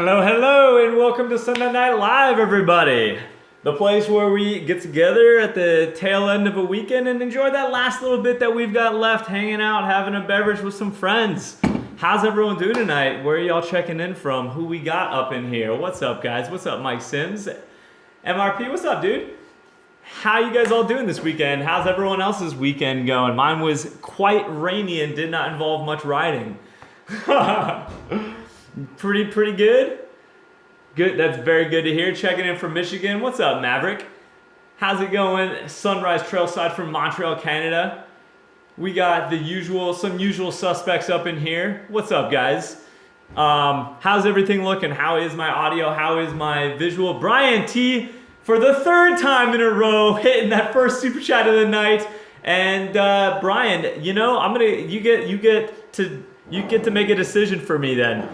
Hello, hello, and welcome to Sunday Night Live, everybody. The place where we get together at the tail end of a weekend and enjoy that last little bit that we've got left, hanging out, having a beverage with some friends. How's everyone doing tonight? Where are y'all checking in from? Who we got up in here? What's up, guys? What's up, Mike Sims? MRP, what's up, dude? How you guys all doing this weekend? How's everyone else's weekend going? Mine was quite rainy and did not involve much riding. Pretty good. Good. That's very good to hear. Checking in from Michigan. What's up, Maverick? How's it going? Sunrise Trailside from Montreal, Canada. We got some usual suspects up in here. What's up, guys? How's everything looking? How is my audio? How is my visual? Brian T, for the third time in a row, hitting that first super chat of the night. And Brian, you get to make a decision for me then.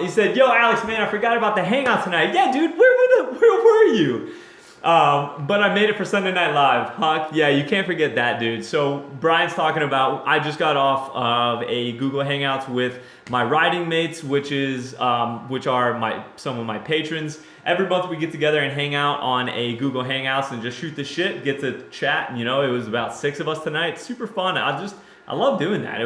He said, "Yo, Alex, man, I forgot about the hangout tonight." Yeah, dude, where were you? But I made it for Sunday Night Live. Huck, yeah, you can't forget that, dude. So Brian's talking about, I just got off of a Google Hangouts with my riding mates, which are some of my patrons. Every month we get together and hang out on a Google Hangouts and just shoot the shit, get to chat. And, it was about 6 of us tonight. Super fun. I love doing that.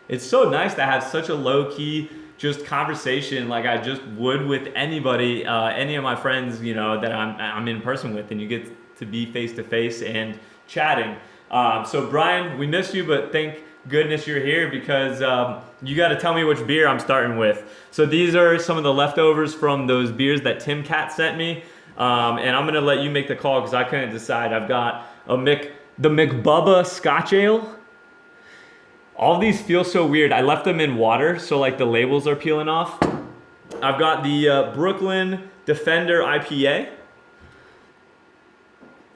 It's so nice to have such a low-key just conversation like I just would with anybody, any of my friends, that I'm in person with, and you get to be face-to-face and chatting. So Brian, we missed you, but thank goodness you're here because you got to tell me which beer I'm starting with. So these are some of the leftovers from those beers that Tim Cat sent me, and I'm going to let you make the call because I couldn't decide. I've got the McBubba Scotch Ale. All these feel so weird. I left them in water, so like the labels are peeling off. I've got the Brooklyn Defender IPA.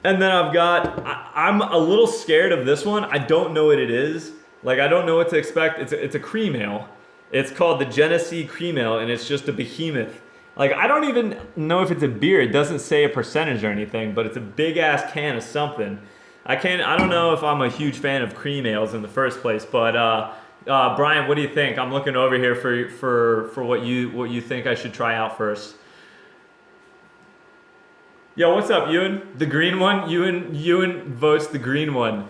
And then I'm a little scared of this one. I don't know what it is. Like, I don't know what to expect. It's a cream ale. It's called the Genesee Cream Ale, and it's just a behemoth. Like, I don't even know if it's a beer. It doesn't say a percentage or anything, but it's a big-ass can of something. I don't know if I'm a huge fan of cream ales in the first place, but Brian, what do you think? I'm looking over here for what you think I should try out first. Yo, what's up, Ewan? The green one? Ewan votes the green one.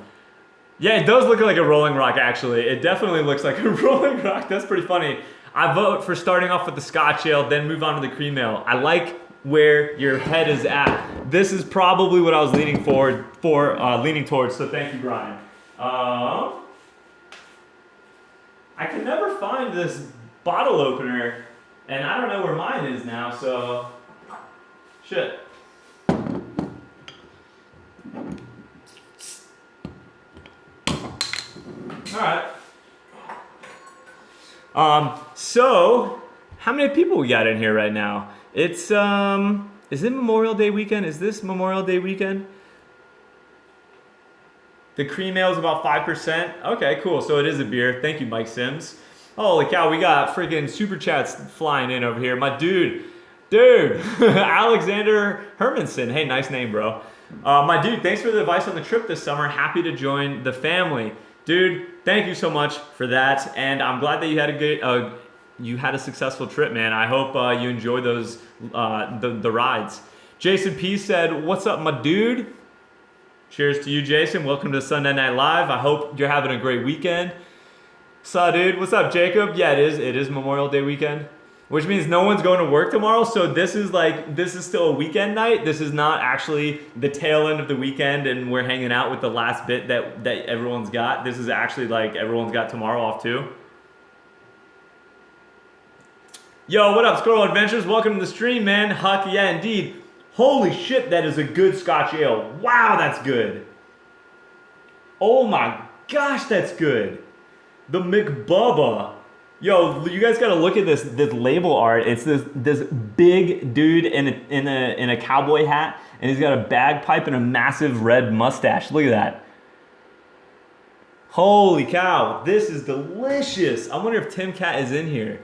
Yeah, it does look like a Rolling Rock, actually. It definitely looks like a Rolling Rock. That's pretty funny. I vote for starting off with the Scotch ale, then move on to the cream ale. I like where your head is at. This is probably what I was leaning towards, so thank you, Brian. I can never find this bottle opener, and I don't know where mine is now, so shit. Alright. So how many people we got in here right now? It's is it Memorial Day weekend? Is this Memorial Day weekend? The cream ale is about 5%. Okay, cool. So it is a beer. Thank you, Mike Sims. Holy cow, we got freaking super chats flying in over here. My dude, Alexander Hermanson. Hey, nice name, bro. My dude, thanks for the advice on the trip this summer. Happy to join the family. Dude, thank you so much for that. And I'm glad that you had a successful trip, man. I hope you enjoy those the rides. Jason P said, "What's up, my dude?" Cheers to you, Jason. Welcome to Sunday Night Live. I hope you're having a great weekend. So, dude, what's up, Jacob? Yeah, it is Memorial Day weekend, which means no one's going to work tomorrow. So this is still a weekend night. This is not actually the tail end of the weekend and we're hanging out with the last bit that everyone's got. This is actually like everyone's got tomorrow off too. Yo, what up, Squirrel Adventures? Welcome to the stream, man. Huck, yeah, indeed. Holy shit, that is a good Scotch ale. Wow, that's good. Oh my gosh, that's good. The McBubba. Yo, you guys gotta look at this label art. It's this big dude in a cowboy hat, and he's got a bagpipe and a massive red mustache. Look at that. Holy cow, this is delicious. I wonder if Tim Cat is in here.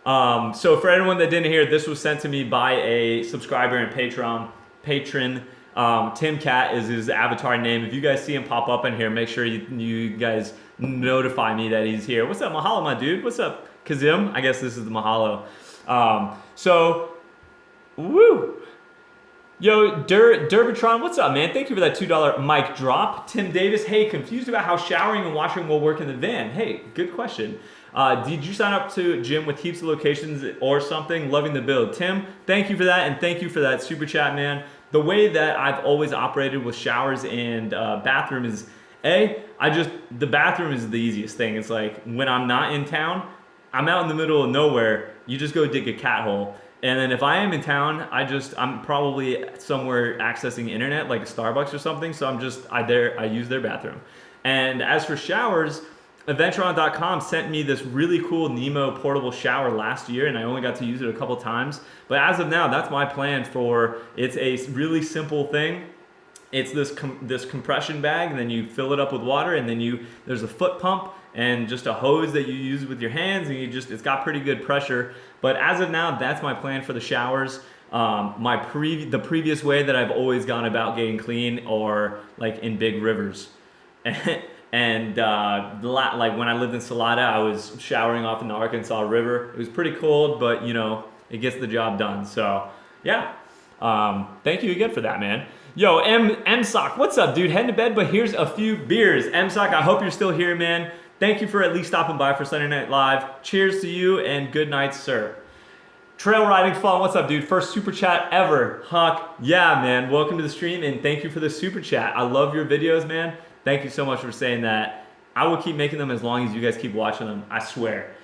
So for anyone that didn't hear, this was sent to me by a subscriber and patron. Tim Cat is his avatar name. If you guys see him pop up in here, make sure you guys notify me that he's here. What's up, Mahalo, my dude? What's up, Kazim? I guess this is the Mahalo. So, woo. Yo, Durbitron, what's up, man? Thank you for that $2 mic drop. Tim Davis, hey, confused about how showering and washing will work in the van. Hey, good question. Did you sign up to gym with heaps of locations or something? Loving the build. Tim, thank you for that, and thank you for that super chat, man. The way that I've always operated with showers and bathroom is, the bathroom is the easiest thing. It's like when I'm not in town, I'm out in the middle of nowhere, you just go dig a cat hole. And then if I am in town, I'm probably somewhere accessing internet, like a Starbucks or something. So I use their bathroom. And as for showers, Adventuron.com sent me this really cool Nemo portable shower last year, and I only got to use it a couple times. But as of now, that's my plan it's a really simple thing. It's this compression bag, and then you fill it up with water, and then there's a foot pump and just a hose that you use with your hands, and it's got pretty good pressure. But as of now, that's my plan for the showers. The previous way that I've always gone about getting clean are like in big rivers. And like when I lived in Salada, I was showering off in the Arkansas River. It was pretty cold, but it gets the job done. So yeah, thank you again for that, man. Yo, MSock, what's up, dude? Heading to bed, but here's a few beers. MSock, I hope you're still here, man. Thank you for at least stopping by for Sunday Night Live. Cheers to you and good night, sir. Trail riding fun, what's up, dude? First super chat ever. Huck, yeah, man. Welcome to the stream and thank you for the super chat. I love your videos, man. Thank you so much for saying that. I will keep making them as long as you guys keep watching them, I swear.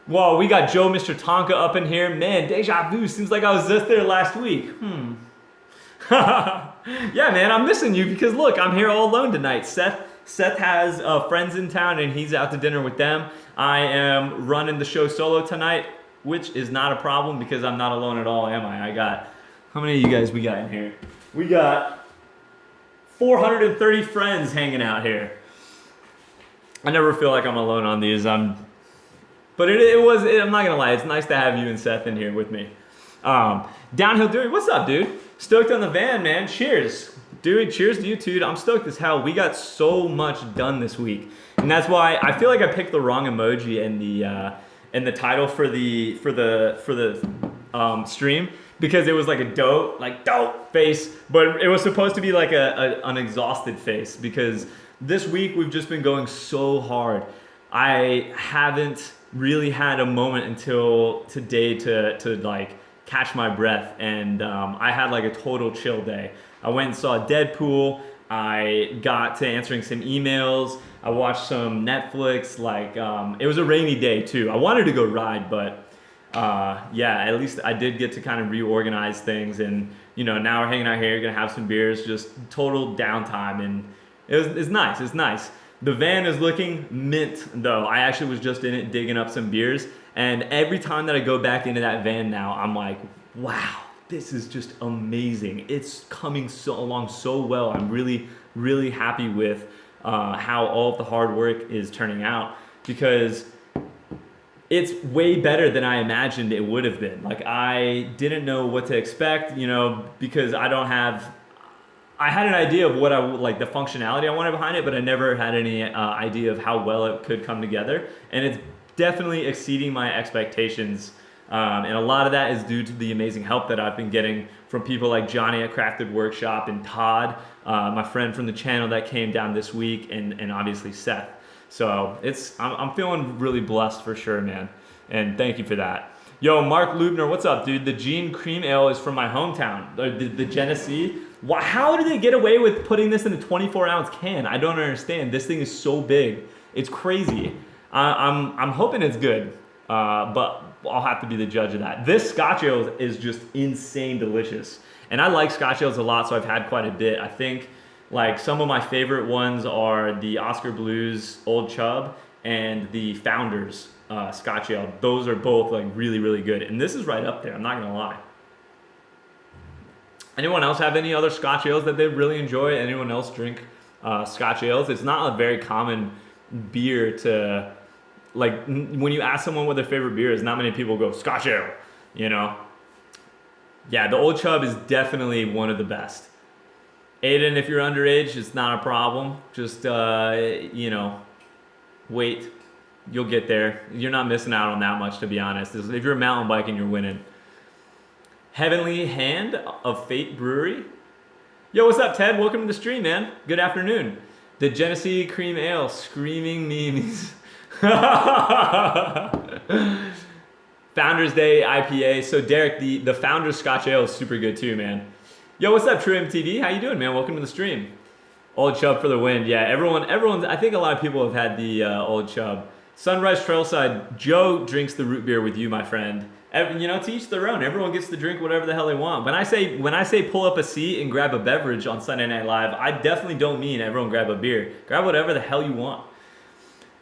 Whoa, we got Joe Mr. Tonka up in here. Man, deja vu, seems like I was just there last week. Yeah, man, I'm missing you because look, I'm here all alone tonight. Seth has friends in town and he's out to dinner with them. I am running the show solo tonight, which is not a problem because I'm not alone at all, am I? How many of you guys we got in here? We got 430 friends hanging out here. I never feel like I'm alone on these. But I'm not gonna lie, it's nice to have you and Seth in here with me. Downhill Dewey, what's up, dude? Stoked on the van, man. Cheers. Dude, cheers to you, dude. I'm stoked as hell. We got so much done this week. And that's why I feel like I picked the wrong emoji in the title for the stream, because it was like a dope face, but it was supposed to be like an exhausted face, because this week we've just been going so hard. I haven't really had a moment until today to like catch my breath, and I had like a total chill day. I went and saw Deadpool. I got to answering some emails. I watched some Netflix. It was a rainy day too. I wanted to go ride, but yeah, at least I did get to kind of reorganize things. And now we're hanging out here, gonna have some beers, just total downtime, and it's nice. It's nice. The van is looking mint though. I actually was just in it digging up some beers, and every time that I go back into that van now, I'm like, wow, this is just amazing. It's coming along so well. I'm really, really happy with how all of the hard work is turning out, because it's way better than I imagined it would have been. Like, I didn't know what to expect, because I had an idea of what I would like, the functionality I wanted behind it, but I never had any idea of how well it could come together. And it's definitely exceeding my expectations. And a lot of that is due to the amazing help that I've been getting from people like Johnny at Crafted Workshop, and Todd, my friend from the channel that came down this week, and obviously Seth. So I'm feeling really blessed for sure, man. And thank you for that. Yo, Mark Lubner, what's up, dude? The Gene Cream Ale is from my hometown, the Genesee. How did they get away with putting this in a 24-ounce can? I don't understand. This thing is so big. It's crazy. I'm hoping it's good, but I'll have to be the judge of that. This Scotch ale is just insane delicious. And I like Scotch ales a lot, so I've had quite a bit. I think like some of my favorite ones are the Oscar Blues Old Chub and the Founders Scotch ale. Those are both like really, really good. And this is right up there, I'm not gonna lie. Anyone else have any other Scotch ales that they really enjoy? Anyone else drink Scotch ales? It's not a very common beer to, like, when you ask someone what their favorite beer is, not many people go Scotch ale, Yeah, the Old Chub is definitely one of the best. Aiden, if you're underage, it's not a problem. Just, wait You'll get there. You're not missing out on that much, to be honest. If you're mountain biking, you're winning. Heavenly Hand of Fate Brewery. Yo, what's up, Ted? Welcome to the stream, man. Good afternoon. The Genesee Cream Ale, screaming memes. Founders Day IPA. So Derek, the Founders Scotch Ale is super good too, man. Yo, what's up, True MTV? How you doing, man? Welcome to the stream. Old Chub for the win. Yeah, everyone. I think a lot of people have had the Old Chub. Sunrise Trailside. Joe drinks the root beer with you, my friend. To each their own. Everyone gets to drink whatever the hell they want. When I say pull up a seat and grab a beverage on Sunday Night Live, I definitely don't mean everyone grab a beer. Grab whatever the hell you want.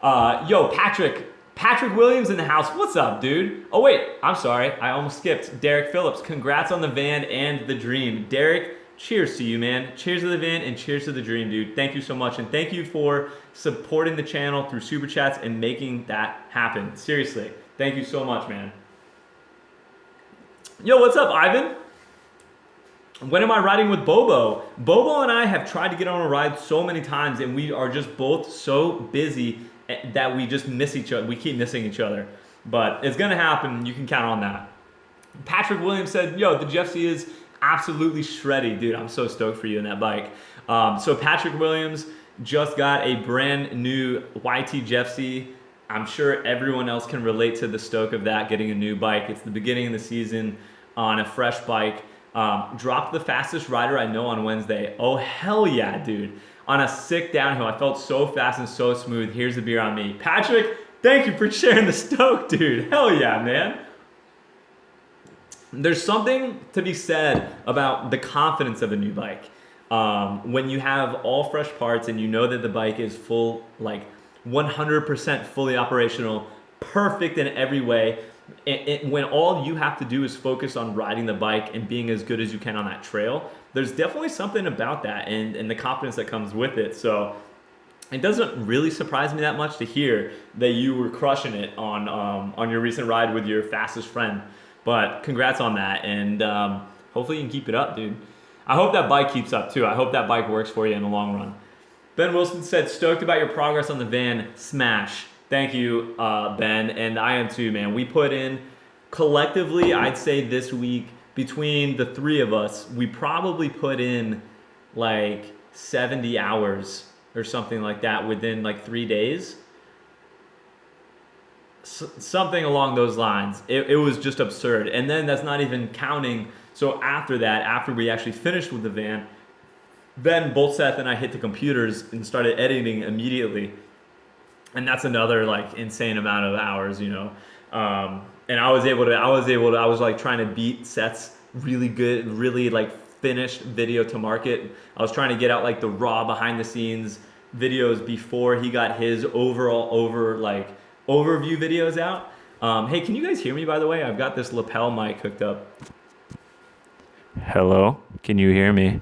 Yo, Patrick Williams in the house. What's up, dude? Oh, wait. I'm sorry. I almost skipped. Derek Phillips. Congrats on the van and the dream. Derek, cheers to you, man. Cheers to the van and cheers to the dream, dude. Thank you so much. And thank you for supporting the channel through Super Chats and making that happen. Seriously. Thank you so much, man. Yo, what's up, Ivan? When am I riding with Bobo? Bobo and I have tried to get on a ride so many times, and we are just both so busy that we just miss each other. We keep missing each other. But it's going to happen. You can count on that. Patrick Williams said, yo, the Jeff C is absolutely shreddy. Dude, I'm so stoked for you in that bike. So Patrick Williams just got a brand new YT Jeff C. I'm sure everyone else can relate to the stoke of that, getting a new bike. It's the beginning of the season on a fresh bike. Dropped the fastest rider I know on Wednesday. Oh, hell yeah, dude. On a sick downhill. I felt so fast and so smooth. Here's the beer on me. Patrick, thank you for sharing the stoke, dude. Hell yeah, man. There's something to be said about the confidence of a new bike. When you have all fresh parts and you know that the bike is full, like 100% fully operational, perfect in every way, when all you have to do is focus on riding the bike and being as good as you can on that trail, there's definitely something about that and the confidence that comes with it. So it doesn't really surprise me that much to hear that you were crushing it on your recent ride with your fastest friend. But congrats on that, and hopefully you can keep it up, dude. I hope that bike keeps up too. I hope that bike works for you in the long run. Ben Wilson said, stoked about your progress on the van. Smash. Thank you, Ben, and I am too, man. We put in, collectively, I'd say this week, between the three of us, we probably put in like 70 hours or something like that within like 3 days. Something along those lines. It was just absurd. And then that's not even counting. So after that, after we actually finished with the van, then both Seth and I hit the computers and started editing immediately. And that's another like insane amount of hours, you know. And I was like trying to beat Seth's really good, really like finished video to market. I was trying to get out like the raw behind the scenes videos before he got his overview videos out. Hey, can you guys hear me, by the way? I've got this lapel mic hooked up. Hello, can you hear me?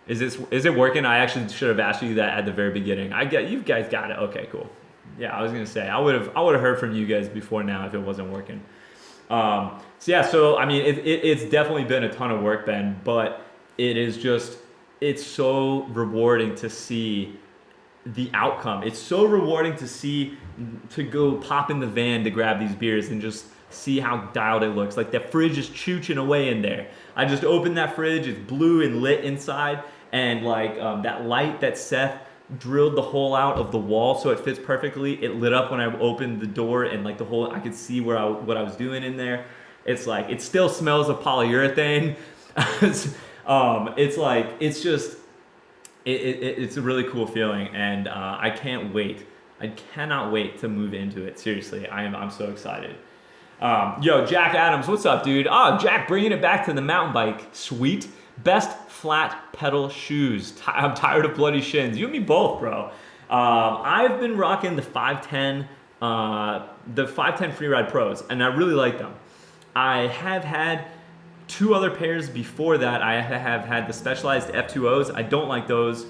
Is it working? I actually should have asked you that at the very beginning. You guys got it. Okay, cool. Yeah, I was gonna say I would have heard from you guys before now if it wasn't working. So I mean, it's definitely been a ton of work, Ben, but it's so rewarding to see the outcome. It's so rewarding to go pop in the van to grab these beers and just see how dialed it looks. Like the fridge is chooching away in there. I just opened that fridge, it's blue and lit inside, and like that light that Seth drilled the hole out of the wall so it fits perfectly, it lit up when I opened the door, and like the whole, I could see what I was doing in there. It's like, it still smells of polyurethane. It's a really cool feeling, and I can't wait. I cannot wait to move into it. Seriously, I'm so excited. Yo, Jack Adams, what's up, dude? Jack, bringing it back to the mountain bike. Sweet. Best flat pedal shoes. I'm tired of bloody shins. You and me both, bro. I've been rocking the 510 Freeride Pros, and I really like them. I have had two other pairs before that. I have had the Specialized F2Os. I don't like those.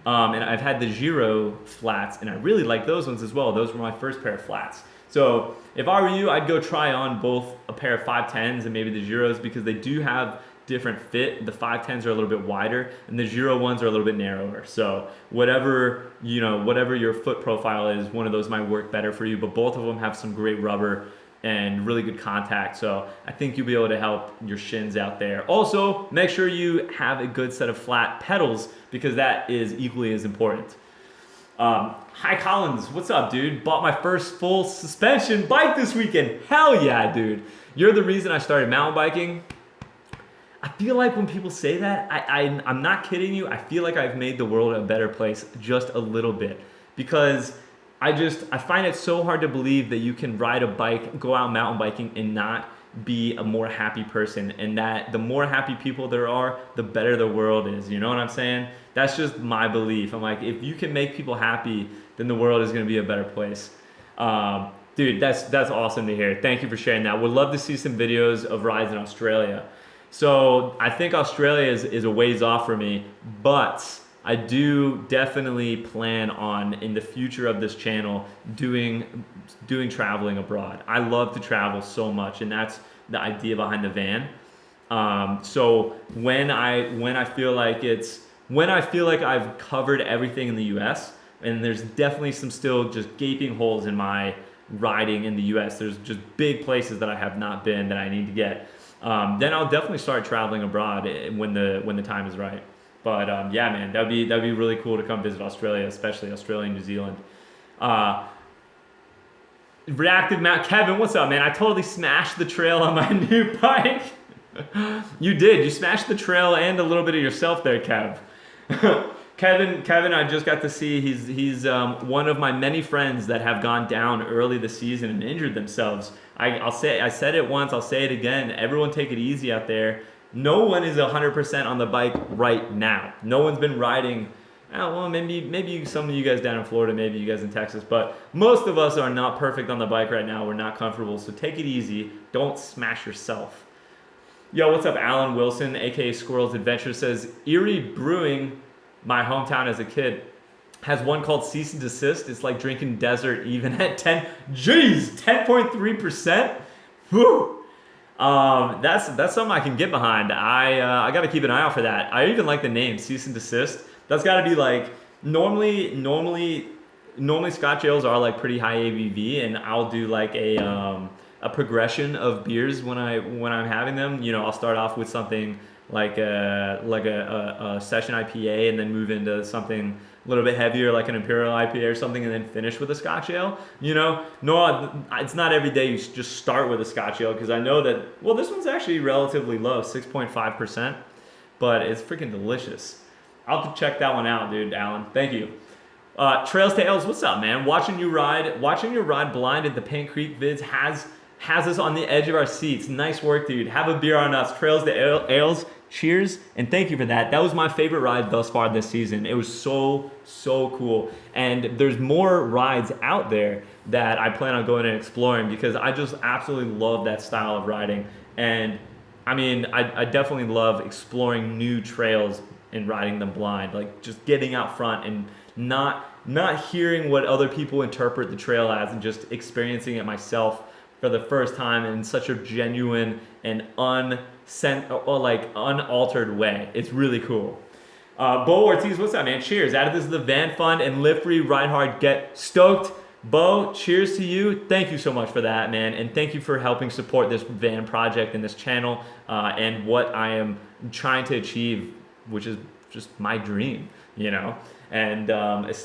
And I've had the Giro flats, and I really like those ones as well. Those were my first pair of flats. So if I were you, I'd go try on both a pair of 510s and maybe the Giros, because they do have different fit. The 510s are a little bit wider, and the 01s are a little bit narrower. So whatever whatever your foot profile is, one of those might work better for you. But both of them have some great rubber and really good contact. So I think you'll be able to help your shins out there. Also, make sure you have a good set of flat pedals because that is equally as important. Hi Collins, what's up, dude? Bought my first full suspension bike this weekend. Hell yeah, dude. You're the reason I started mountain biking. I feel like when people say that, I'm not kidding you. I feel like I've made the world a better place just a little bit because I find it so hard to believe that you can ride a bike, go out mountain biking and not be a more happy person, and that the more happy people there are, the better the world is. You know what I'm saying? That's just my belief. I'm like, if you can make people happy, then the world is going to be a better place. Dude, that's awesome to hear. Thank you for sharing that. Would love to see some videos of rides in Australia. So I think Australia is a ways off for me, but I do definitely plan on, in the future of this channel, doing traveling abroad. I love to travel so much, and that's the idea behind the van. So when I feel like I've covered everything in the U.S., and there's definitely some still just gaping holes in my riding in the U.S. There's just big places that I have not been that I need to get. Then I'll definitely start traveling abroad when the time is right. But yeah, man, that'd be really cool to come visit Australia, especially Australia and New Zealand. Reactive Mount Kevin, what's up, man? I totally smashed the trail on my new bike. You did. You smashed the trail and a little bit of yourself there, Kev. Kevin, I just got to see. He's one of my many friends that have gone down early this season and injured themselves. I said it once. I'll say it again. Everyone, take it easy out there. No one is 100% on the bike right now. No one's been riding. Well, maybe some of you guys down in Florida, maybe you guys in Texas, but most of us are not perfect on the bike right now. We're not comfortable, so take it easy. Don't smash yourself. Yo, what's up, Alan Wilson, aka Squirrel's Adventure, says Erie Brewing, my hometown as a kid, has one called Cease and Desist. It's like drinking desert even at 10.3%. Whew. That's something I can get behind. I got to keep an eye out for that. I even like the name Cease and Desist. That's got to be like normally Scotch ales are like pretty high ABV, and I'll do like a progression of beers when I'm having them. You know, I'll start off with something like a session IPA, and then move into something a little bit heavier like an Imperial IPA or something, and then finish with a Scotch ale. You know, no, it's not every day you just start with a Scotch ale, because I know that, well, this one's actually relatively low, 6.5%, but it's freaking delicious. I'll have to check that one out, dude, Alan. Thank you. Trails to Ales, what's up, man? Watching your ride blind at the Paint Creek vids has us on the edge of our seats. Nice work, dude. Have a beer on us. Trails to Ales, cheers, and thank you for that. That was my favorite ride thus far this season. It was so cool. And there's more rides out there that I plan on going and exploring, because I just absolutely love that style of riding. And I mean, I definitely love exploring new trails and riding them blind, like just getting out front and not hearing what other people interpret the trail as, and just experiencing it myself for the first time in such a genuine and unaltered way. It's really cool. Bo Ortiz, what's up, man? Cheers. Added this to the van fund and live free, ride hard, get stoked. Bo, cheers to you. Thank you so much for that, man. And thank you for helping support this van project and this channel and what I am trying to achieve, which is just my dream, you know, and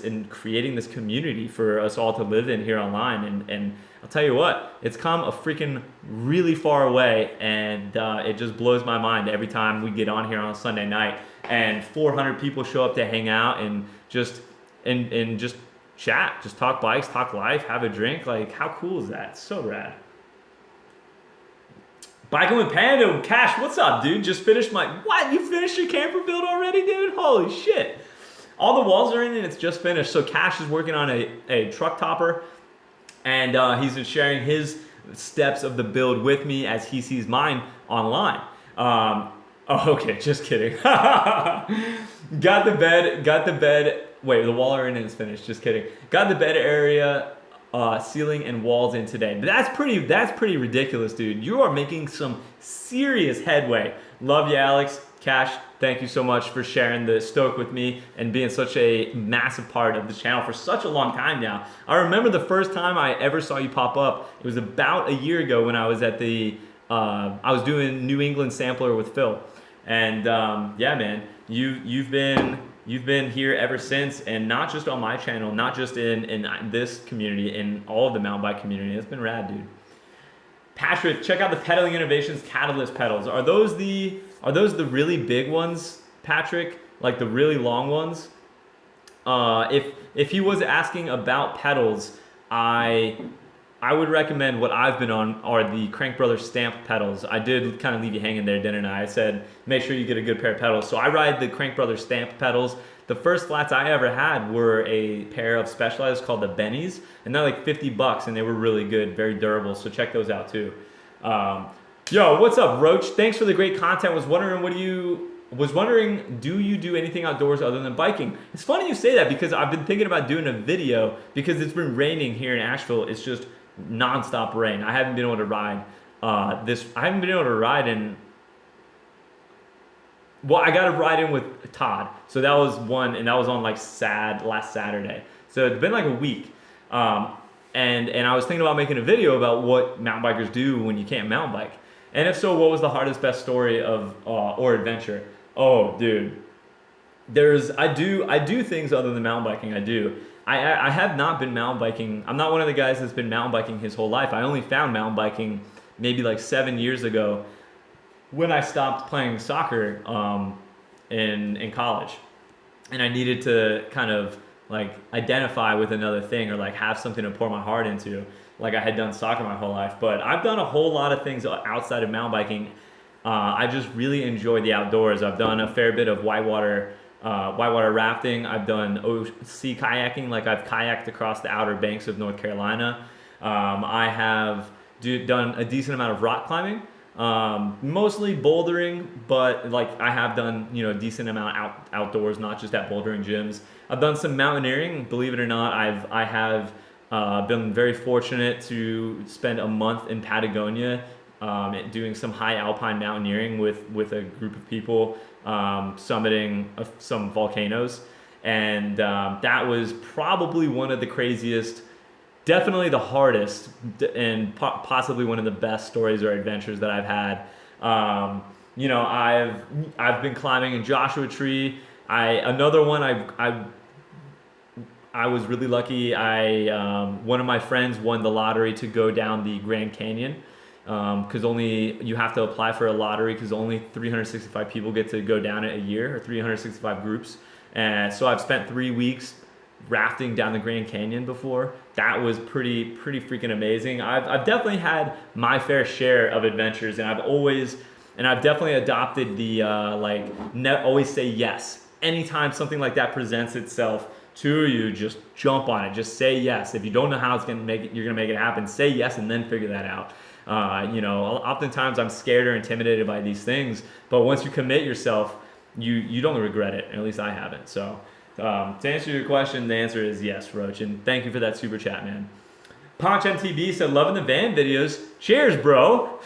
in creating this community for us all to live in here online. And I'll tell you what, it's come a freaking really far way, and it just blows my mind every time we get on here on a Sunday night and 400 people show up to hang out and just chat, just talk bikes, talk life, have a drink. Like, how cool is that? It's so rad. Biking with Panda, Cash, what's up, dude? Just finished what? You finished your camper build already, dude? Holy shit. All the walls are in and it's just finished. So Cash is working on a truck topper, and he's been sharing his steps of the build with me as he sees mine online. Oh, okay, just kidding. Got the bed. Wait, the wall area is finished. Just kidding. Got the bed area ceiling and walls in today. But that's pretty ridiculous, dude. You are making some serious headway. Love you, Alex. Cash, thank you so much for sharing the Stoke with me and being such a massive part of the channel for such a long time now. I remember the first time I ever saw you pop up, it was about a year ago when I was at the, I was doing New England Sampler with Phil. And yeah, man, you've been here ever since, and not just on my channel, not just in this community, in all of the mountain bike community. It's been rad, dude. Patrick, check out the Pedaling Innovations Catalyst pedals. Are those the really big ones, Patrick? Like the really long ones? If he was asking about pedals, I would recommend what I've been on are the Crank Brothers Stamp pedals. I did kind of leave you hanging there, didn't I? I said, make sure you get a good pair of pedals. So I ride the Crank Brothers Stamp pedals. The first flats I ever had were a pair of Specialized called the Bennies, and they're like $50, and they were really good, very durable. So check those out too. Yo, what's up, Roach? Thanks for the great content. Was wondering, do you do anything outdoors other than biking? It's funny you say that because I've been thinking about doing a video because it's been raining here in Asheville. It's just nonstop rain. I haven't been able to ride I haven't been able to ride in. Well, I got to ride in with Todd. So that was one, and that was on like last Saturday. So it's been like a week. And I was thinking about making a video about what mountain bikers do when you can't mountain bike. And if so, what was the hardest, best story of or adventure? Oh, dude. I do things other than mountain biking. I do. I have not been mountain biking. I'm not one of the guys that's been mountain biking his whole life. I only found mountain biking maybe like 7 years ago when I stopped playing soccer in college, and I needed to kind of like identify with another thing or like have something to pour my heart into. Like I had done soccer my whole life, but I've done a whole lot of things outside of mountain biking. I just really enjoy the outdoors. I've done a fair bit of whitewater rafting. I've done sea kayaking, like I've kayaked across the Outer Banks of North Carolina. I have done a decent amount of rock climbing. Mostly bouldering, but like I have done, a decent amount outdoors, not just at bouldering gyms. I've done some mountaineering, believe it or not. I have been very fortunate to spend a month in Patagonia, doing some high alpine mountaineering with a group of people, summiting some volcanoes. And that was probably one of the craziest, definitely the hardest, and possibly one of the best stories or adventures that I've had. I've been climbing in Joshua Tree. Another one I was really lucky. One of my friends won the lottery to go down the Grand Canyon, because you have to apply for a lottery because only 365 people get to go down it a year, or 365 groups. And so I've spent 3 weeks rafting down the Grand Canyon before. That was pretty freaking amazing. I've definitely had my fair share of adventures, and I've definitely adopted the always say yes. Anytime something like that presents itself to you, just jump on it. Just say yes. If you don't know how you're gonna make it happen, say yes and then figure that out. Oftentimes I'm scared or intimidated by these things, but once you commit yourself, you don't regret it. At least I haven't. So to answer your question, the answer is yes, Roach, and thank you for that super chat, man. Ponch MTB said, loving the van videos. Cheers, bro.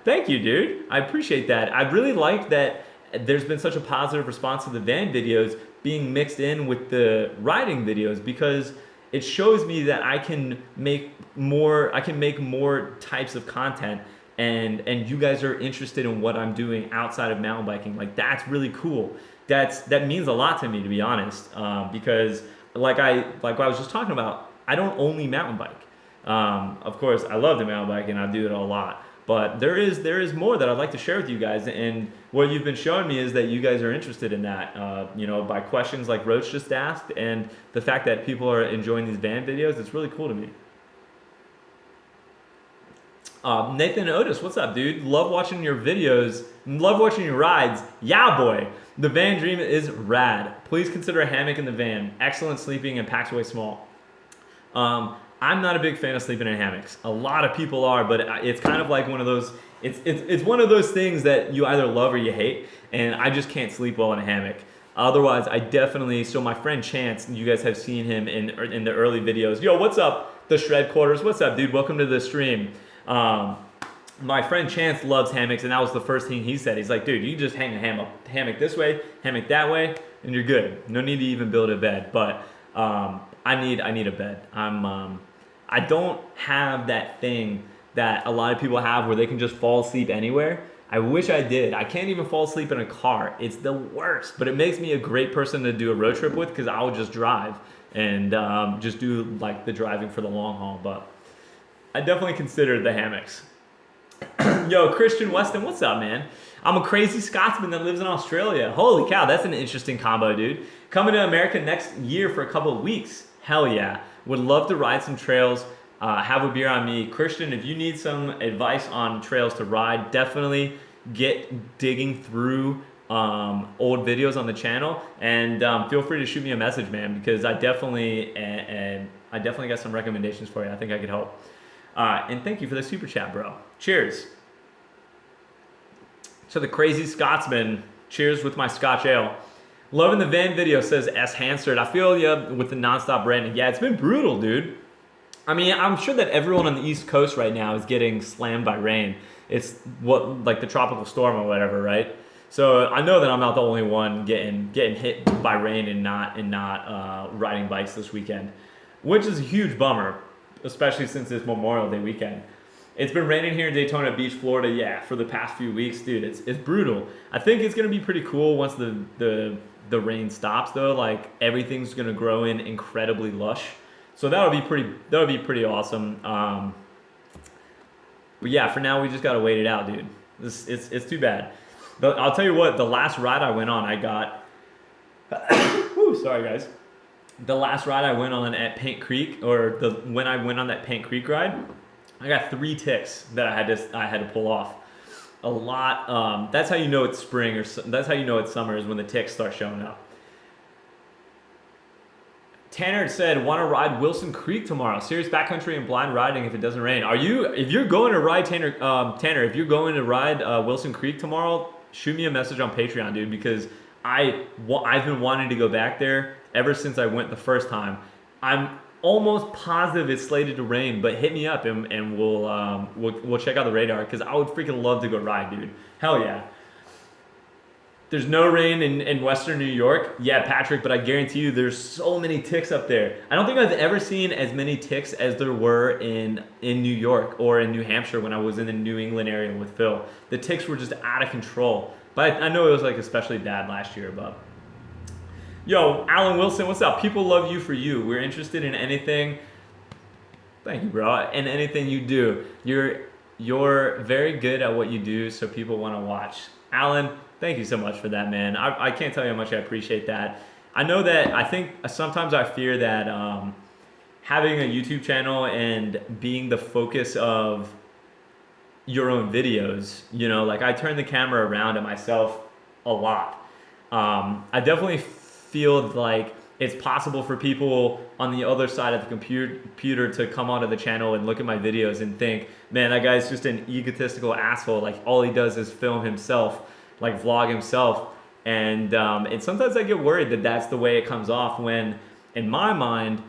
Thank you, dude. I appreciate that. I really like that there's been such a positive response to the van videos being mixed in with the riding videos, because it shows me that I can make more types of content, and you guys are interested in what I'm doing outside of mountain biking. Like, that's really cool. That means a lot to me, to be honest, because like I was just talking about, I don't only mountain bike. Of course, I love the mountain bike and I do it a lot, but there is more that I'd like to share with you guys. And what you've been showing me is that you guys are interested in that, by questions like Roach just asked, and the fact that people are enjoying these van videos. It's really cool to me. Nathan Otis, what's up, dude? Love watching your videos. Love watching your rides. Yeah, boy. The van dream is rad. Please consider a hammock in the van. Excellent sleeping and packs away small. I'm not a big fan of sleeping in hammocks. A lot of people are, but it's kind of like one of those. It's one of those things that you either love or you hate, and I just can't sleep well in a hammock. Otherwise, I definitely. So my friend Chance, you guys have seen him in the early videos. Yo, what's up? The Shred Quarters. What's up, dude? Welcome to the stream. My friend Chance loves hammocks, and that was the first thing he said. He's like, dude, you just hang a hammock this way, hammock that way, and you're good. No need to even build a bed. But I need a bed. I don't have that thing that a lot of people have where they can just fall asleep anywhere. I wish I did. I can't even fall asleep in a car. It's the worst, but it makes me a great person to do a road trip with because I'll just drive and just do like the driving for the long haul. But I definitely consider the hammocks. Yo, Christian Weston, what's up, man? I'm a crazy Scotsman that lives in Australia. Holy cow, that's an interesting combo, dude. Coming to America next year for a couple of weeks. Hell yeah. Would love to ride some trails. Have a beer on me. Christian, if you need some advice on trails to ride, definitely get digging through old videos on the channel, and feel free to shoot me a message, man, because I definitely got some recommendations for you. I think I could help. And thank you for the super chat, bro. Cheers. To the crazy Scotsman, cheers with my Scotch ale. Loving the van video, says S. Hansard. I feel you with the nonstop raining. Yeah, it's been brutal, dude. I mean, I'm sure that everyone on the East Coast right now is getting slammed by rain. It's like the tropical storm or whatever, right? So I know that I'm not the only one getting hit by rain and not riding bikes this weekend, which is a huge bummer, especially since it's Memorial Day weekend. It's been raining here in Daytona Beach, Florida, yeah, for the past few weeks, dude. It's brutal. I think it's gonna be pretty cool once the rain stops, though. Like everything's gonna grow in incredibly lush. So that would be pretty awesome. But yeah, for now we just gotta wait it out, dude. It's too bad. But I'll tell you what, the last ride I went on, I got. Whew, sorry guys. The last ride I went on at Paint Creek, when I went on that Paint Creek ride, I got 3 ticks that I had to pull off. A lot. That's how you know it's spring, or that's how you know it's summer, is when the ticks start showing up. Tanner said, want to ride Wilson Creek tomorrow. Serious backcountry and blind riding if it doesn't rain. If you're going to ride Tanner, if you're going to ride Wilson Creek tomorrow, shoot me a message on Patreon, dude, because I've been wanting to go back there ever since I went the first time. I'm almost positive it's slated to rain, but hit me up and we'll check out the radar, because I would freaking love to go ride, dude. Hell yeah. There's no rain in Western New York. Yeah, Patrick, but I guarantee you there's so many ticks up there. I don't think I've ever seen as many ticks as there were in New York or in New Hampshire when I was in the New England area with Phil. The ticks were just out of control. But I know it was like especially bad last year, but. Yo, Alan Wilson, what's up? People love you for you. We're interested in anything. Thank you, bro. And anything you do. You're very good at what you do, so people want to watch. Alan, thank you so much for that, man. I can't tell you how much I appreciate that. I know that I think sometimes I fear that having a YouTube channel and being the focus of your own videos, like I turn the camera around at myself a lot. I definitely feel like it's possible for people on the other side of the computer to come onto the channel and look at my videos and think, man, that guy's just an egotistical asshole. Like all he does is film himself, like vlog himself. And sometimes I get worried that that's the way it comes off, when in my mind,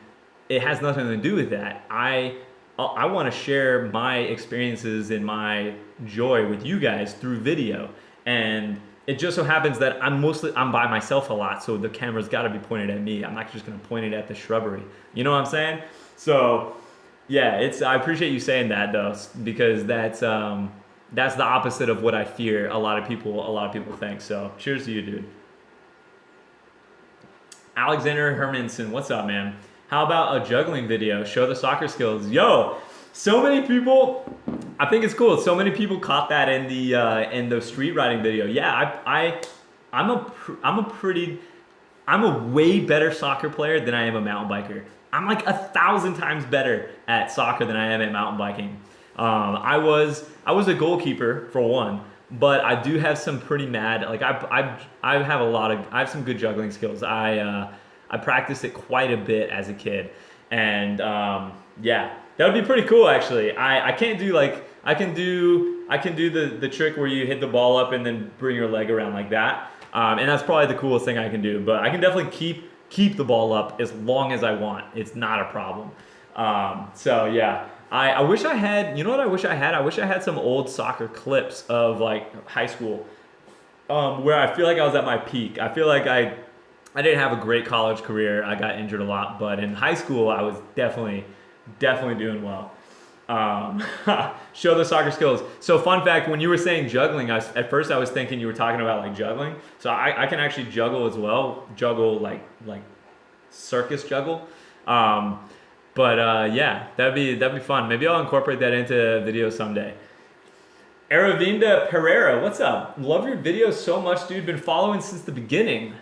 it has nothing to do with that. I want to share my experiences and my joy with you guys through video. And it just so happens that I'm by myself a lot, so the camera's got to be pointed at me. I'm not just going to point it at the shrubbery. You know what I'm saying? So, yeah, I appreciate you saying that, though, because that's the opposite of what I fear a lot of people think. So, cheers to you, dude. Alexander Hermanson, what's up, man? How about a juggling video? Show the soccer skills. Yo, so many people, I think it's cool. So many people caught that in the street riding video. Yeah, I'm a way better soccer player than I am a mountain biker. I'm like 1,000 times better at soccer than I am at mountain biking. I was a goalkeeper for one, but I do have some pretty mad, like I have some good juggling skills. I practiced it quite a bit as a kid, and yeah, that would be pretty cool actually. I can't do like, I can do the trick where you hit the ball up and then bring your leg around like that, and that's probably the coolest thing I can do. But I can definitely keep the ball up as long as I want. It's not a problem. So yeah, I wish I had, you know what I wish I had? I wish I had some old soccer clips of like high school, where I feel like I was at my peak. I feel like I didn't have a great college career. I got injured a lot, but in high school I was definitely doing well. Um, Show the soccer skills. So fun fact, when you were saying juggling, at first I was thinking you were talking about like juggling. So I can actually juggle as well. Juggle like circus juggle. Um, yeah, that'd be fun. Maybe I'll incorporate that into a video someday. Aravinda Pereira, what's up? Love your videos so much, dude. Been following since the beginning.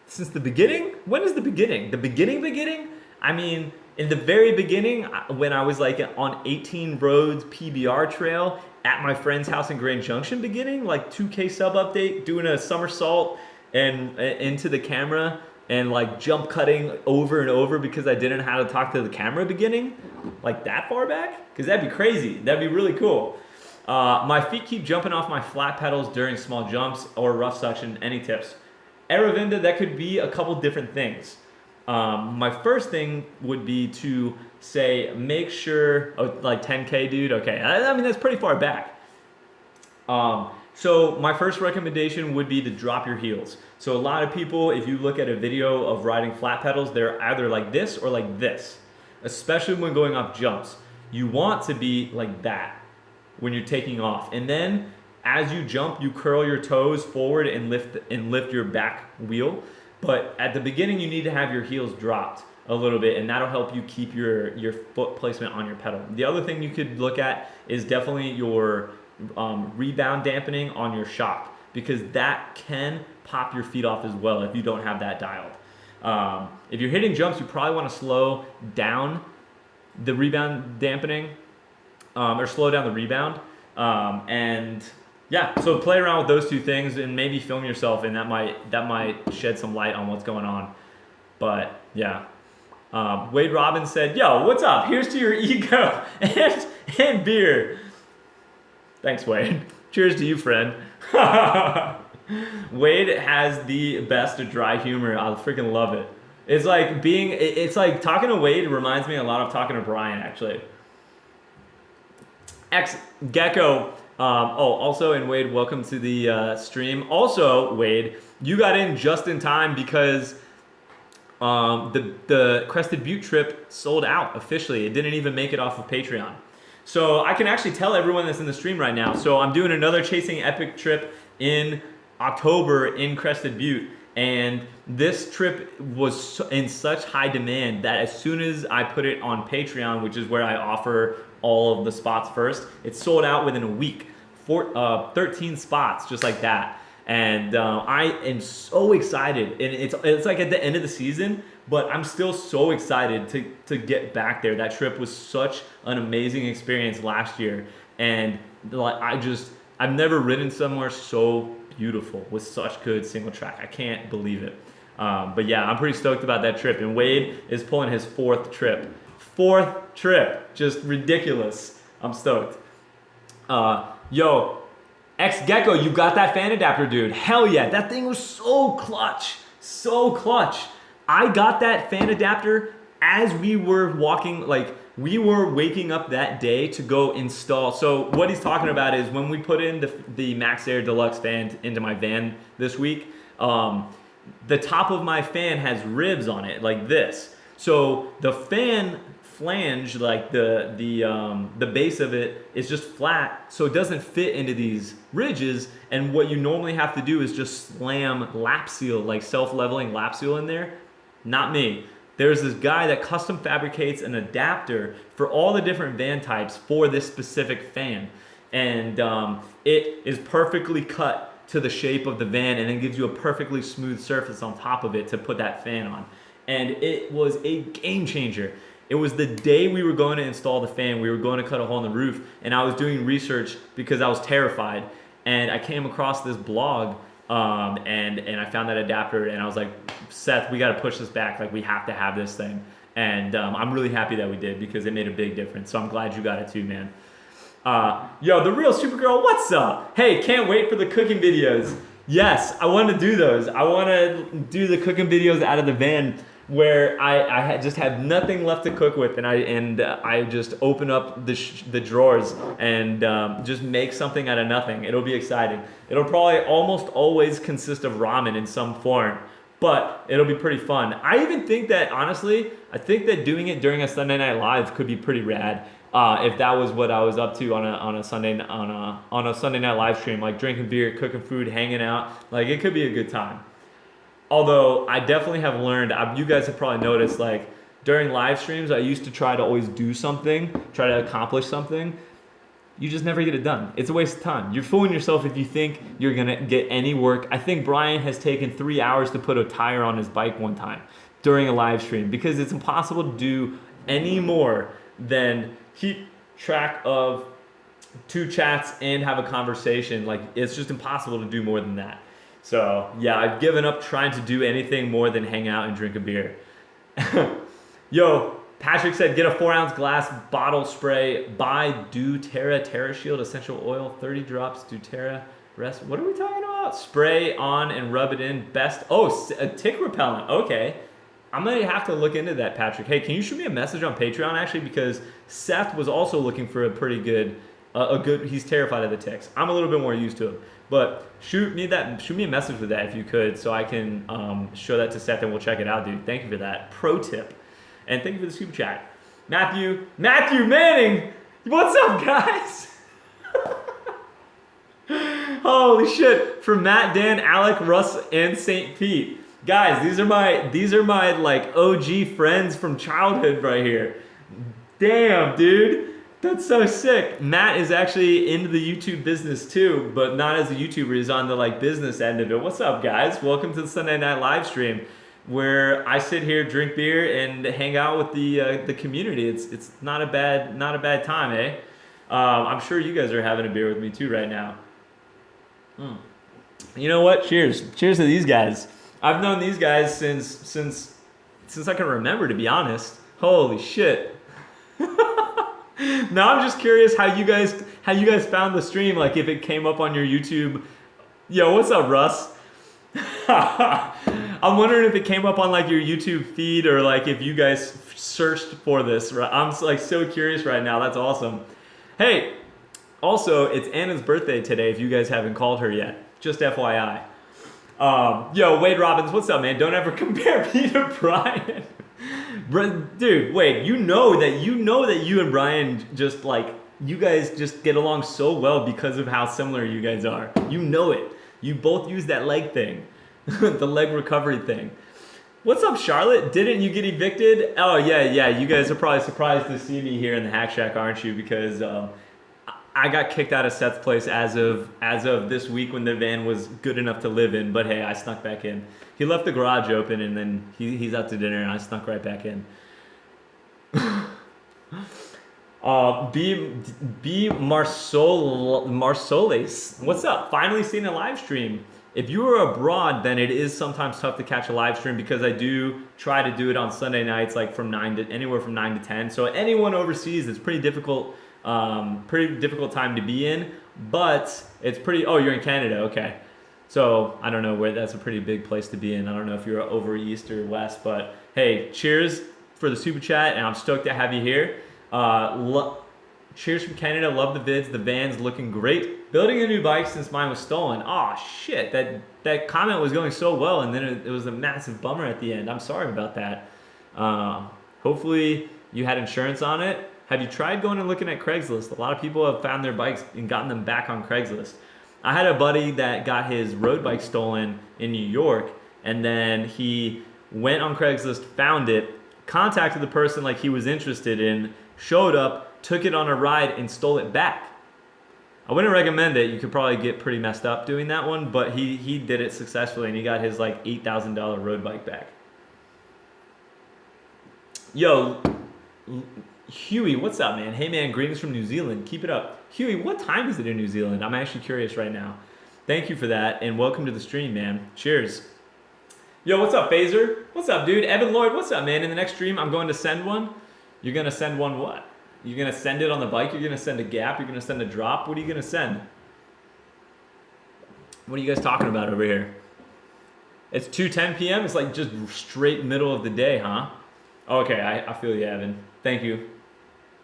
Since the beginning? When is the beginning? The beginning? I mean, in the very beginning, when I was like on 18 Roads PBR trail at my friend's house in Grand Junction beginning, like 2K sub update, doing a somersault and into the camera and like jump cutting over and over because I didn't know how to talk to the camera beginning, like that far back? Because that'd be crazy. That'd be really cool. My feet keep jumping off my flat pedals during small jumps or rough suction. Any tips? Aravinda, that could be a couple different things. My first thing would be to say, make sure, like 10K, dude. Okay, I mean, that's pretty far back. So my first recommendation would be to drop your heels. So a lot of people, if you look at a video of riding flat pedals, they're either like this or like this, especially when going off jumps. You want to be like that when you're taking off. And then as you jump, you curl your toes forward and lift your back wheel. But at the beginning, you need to have your heels dropped a little bit, and that'll help you keep your foot placement on your pedal. The other thing you could look at is definitely your rebound dampening on your shock, because that can pop your feet off as well if you don't have that dialed. If you're hitting jumps, you probably want to slow down the rebound dampening, or slow down the rebound. And yeah, so play around with those two things and maybe film yourself, and that might shed some light on what's going on. But yeah. Wade Robbins said, yo, what's up? Here's to your ego and beer. Thanks, Wade. Cheers to you, friend. Wade has the best dry humor. I freaking love it. It's like talking to Wade reminds me a lot of talking to Brian, actually. X Gecko. Also, and Wade, welcome to the stream. Also, Wade, you got in just in time because the Crested Butte trip sold out officially. It didn't even make it off of Patreon. So I can actually tell everyone that's in the stream right now. So I'm doing another Chasing Epic trip in October in Crested Butte. And this trip was in such high demand that as soon as I put it on Patreon, which is where I offer all of the spots first, it sold out within a week. 13 spots, just like that. And I am so excited. And it's like at the end of the season, but I'm still so excited to get back there. That trip was such an amazing experience last year. And like I've never ridden somewhere so beautiful with such good single track. I can't believe it. But yeah, I'm pretty stoked about that trip. And Wade is pulling his fourth trip. Just ridiculous. I'm stoked. Yo, X Gecko, you got that fan adapter, dude. Hell yeah, that thing was so clutch. I got that fan adapter as we were walking, like we were waking up that day to go install. So what he's talking about is when we put in the Max Air Deluxe fan into my van this week, the top of my fan has ribs on it like this. So the fan flange, like the base of it is just flat, so it doesn't fit into these ridges. And what you normally have to do is just slam lap seal, like self-leveling lap seal in there. Not me. There's this guy that custom fabricates an adapter for all the different van types for this specific fan, and it is perfectly cut to the shape of the van, and then gives you a perfectly smooth surface on top of it to put that fan on. And it was a game changer. It was the day we were going to install the fan. We were going to cut a hole in the roof, and I was doing research because I was terrified. And I came across this blog, and I found that adapter, and I was like, Seth, we got to push this back. Like, we have to have this thing. And I'm really happy that we did because it made a big difference. So I'm glad you got it too, man. Yo, the real Supergirl, what's up? Hey, can't wait for the cooking videos. Yes, I want to do those. I want to do the cooking videos out of the van. where I just have nothing left to cook with, and I just open up the drawers and just make something out of nothing. It'll be exciting. It'll probably almost always consist of ramen in some form, but it'll be pretty fun. I even think that, honestly, I think that doing it during a Sunday Night Live could be pretty rad. If that was what I was up to on a Sunday Night Live stream, like drinking beer, cooking food, hanging out, like it could be a good time. Although I definitely have learned, you guys have probably noticed, like during live streams, I used to try to always do something, try to accomplish something. You just never get it done. It's a waste of time. You're fooling yourself if you think you're gonna get any work. I think Brian has taken 3 hours to put a tire on his bike one time during a live stream because it's impossible to do any more than keep track of 2 chats and have a conversation. Like, it's just impossible to do more than that. So yeah, I've given up trying to do anything more than hang out and drink a beer. Yo, Patrick said, get a 4-ounce glass bottle spray. Buy doTERRA TerraShield essential oil, 30 drops doTERRA rest. What are we talking about? Spray on and rub it in. Best. Oh, a tick repellent. Okay. I'm gonna have to look into that, Patrick. Hey, can you shoot me a message on Patreon actually? Because Seth was also looking for a pretty good, he's terrified of the ticks. I'm a little bit more used to him. But shoot me a message with that if you could, so I can show that to Seth and we'll check it out, dude. Thank you for that pro tip, and thank you for the super chat, Matthew Manning. What's up, guys? Holy shit! For Matt, Dan, Alec, Russ, and St. Pete, guys. These are my like OG friends from childhood right here. Damn, dude. That's so sick. Matt is actually into the YouTube business too, but not as a YouTuber. He's on the like business end of it. What's up, guys? Welcome to the Sunday Night Live stream, where I sit here, drink beer, and hang out with the community. It's not a bad time, eh? I'm sure you guys are having a beer with me too right now. You know what? Cheers to these guys. I've known these guys since I can remember, to be honest. Holy shit. Now I'm just curious how you guys found the stream, like if it came up on your YouTube. Yo, what's up, Russ? I'm wondering if it came up on like your YouTube feed or like if you guys searched for this. I'm like so curious right now. That's awesome. Hey, also it's Anna's birthday today if you guys haven't called her yet. Just FYI. Yo, Wade Robbins, what's up, man? Don't ever compare me to Brian. Dude, wait, you know that you and Brian just like, you guys just get along so well because of how similar you guys are. You know it. You both use that leg thing, the leg recovery thing. What's up, Charlotte? Didn't you get evicted? Oh yeah. You guys are probably surprised to see me here in the Hack Shack, aren't you? Because I got kicked out of Seth's place as of this week when the van was good enough to live in. But hey, I snuck back in. He left the garage open and then he's out to dinner and I snuck right back in. B Marsoles, what's up? Finally seen a live stream. If you are abroad, then it is sometimes tough to catch a live stream because I do try to do it on Sunday nights, like anywhere from 9 to 10. So anyone overseas, it's pretty difficult time to be in, but it's pretty. Oh, you're in Canada, okay. So I don't know where, that's a pretty big place to be in. I don't know if you're over east or west, but hey, cheers for the super chat, and I'm stoked to have you here. Cheers from Canada. Love the vids. The van's looking great. Building a new bike since mine was stolen. Oh shit, that comment was going so well, and then it was a massive bummer at the end. I'm sorry about that. Hopefully you had insurance on it. Have you tried going and looking at Craigslist? A lot of people have found their bikes and gotten them back on Craigslist. I had a buddy that got his road bike stolen in New York, and then he went on Craigslist, found it, contacted the person like he was interested in, showed up, took it on a ride, and stole it back. I wouldn't recommend it. You could probably get pretty messed up doing that one, but he did it successfully, and he got his like $8,000 road bike back. Yo, Huey, what's up, man? Hey, man, greetings from New Zealand. Keep it up. Huey, what time is it in New Zealand? I'm actually curious right now. Thank you for that, and welcome to the stream, man. Cheers. Yo, what's up, Phaser? What's up, dude? Evan Lloyd, what's up, man? In the next stream, I'm going to send one. You're going to send one what? You're going to send it on the bike? You're going to send a gap? You're going to send a drop? What are you going to send? What are you guys talking about over here? It's 2:10 p.m. It's like just straight middle of the day, huh? Okay, I feel you, Evan. Thank you.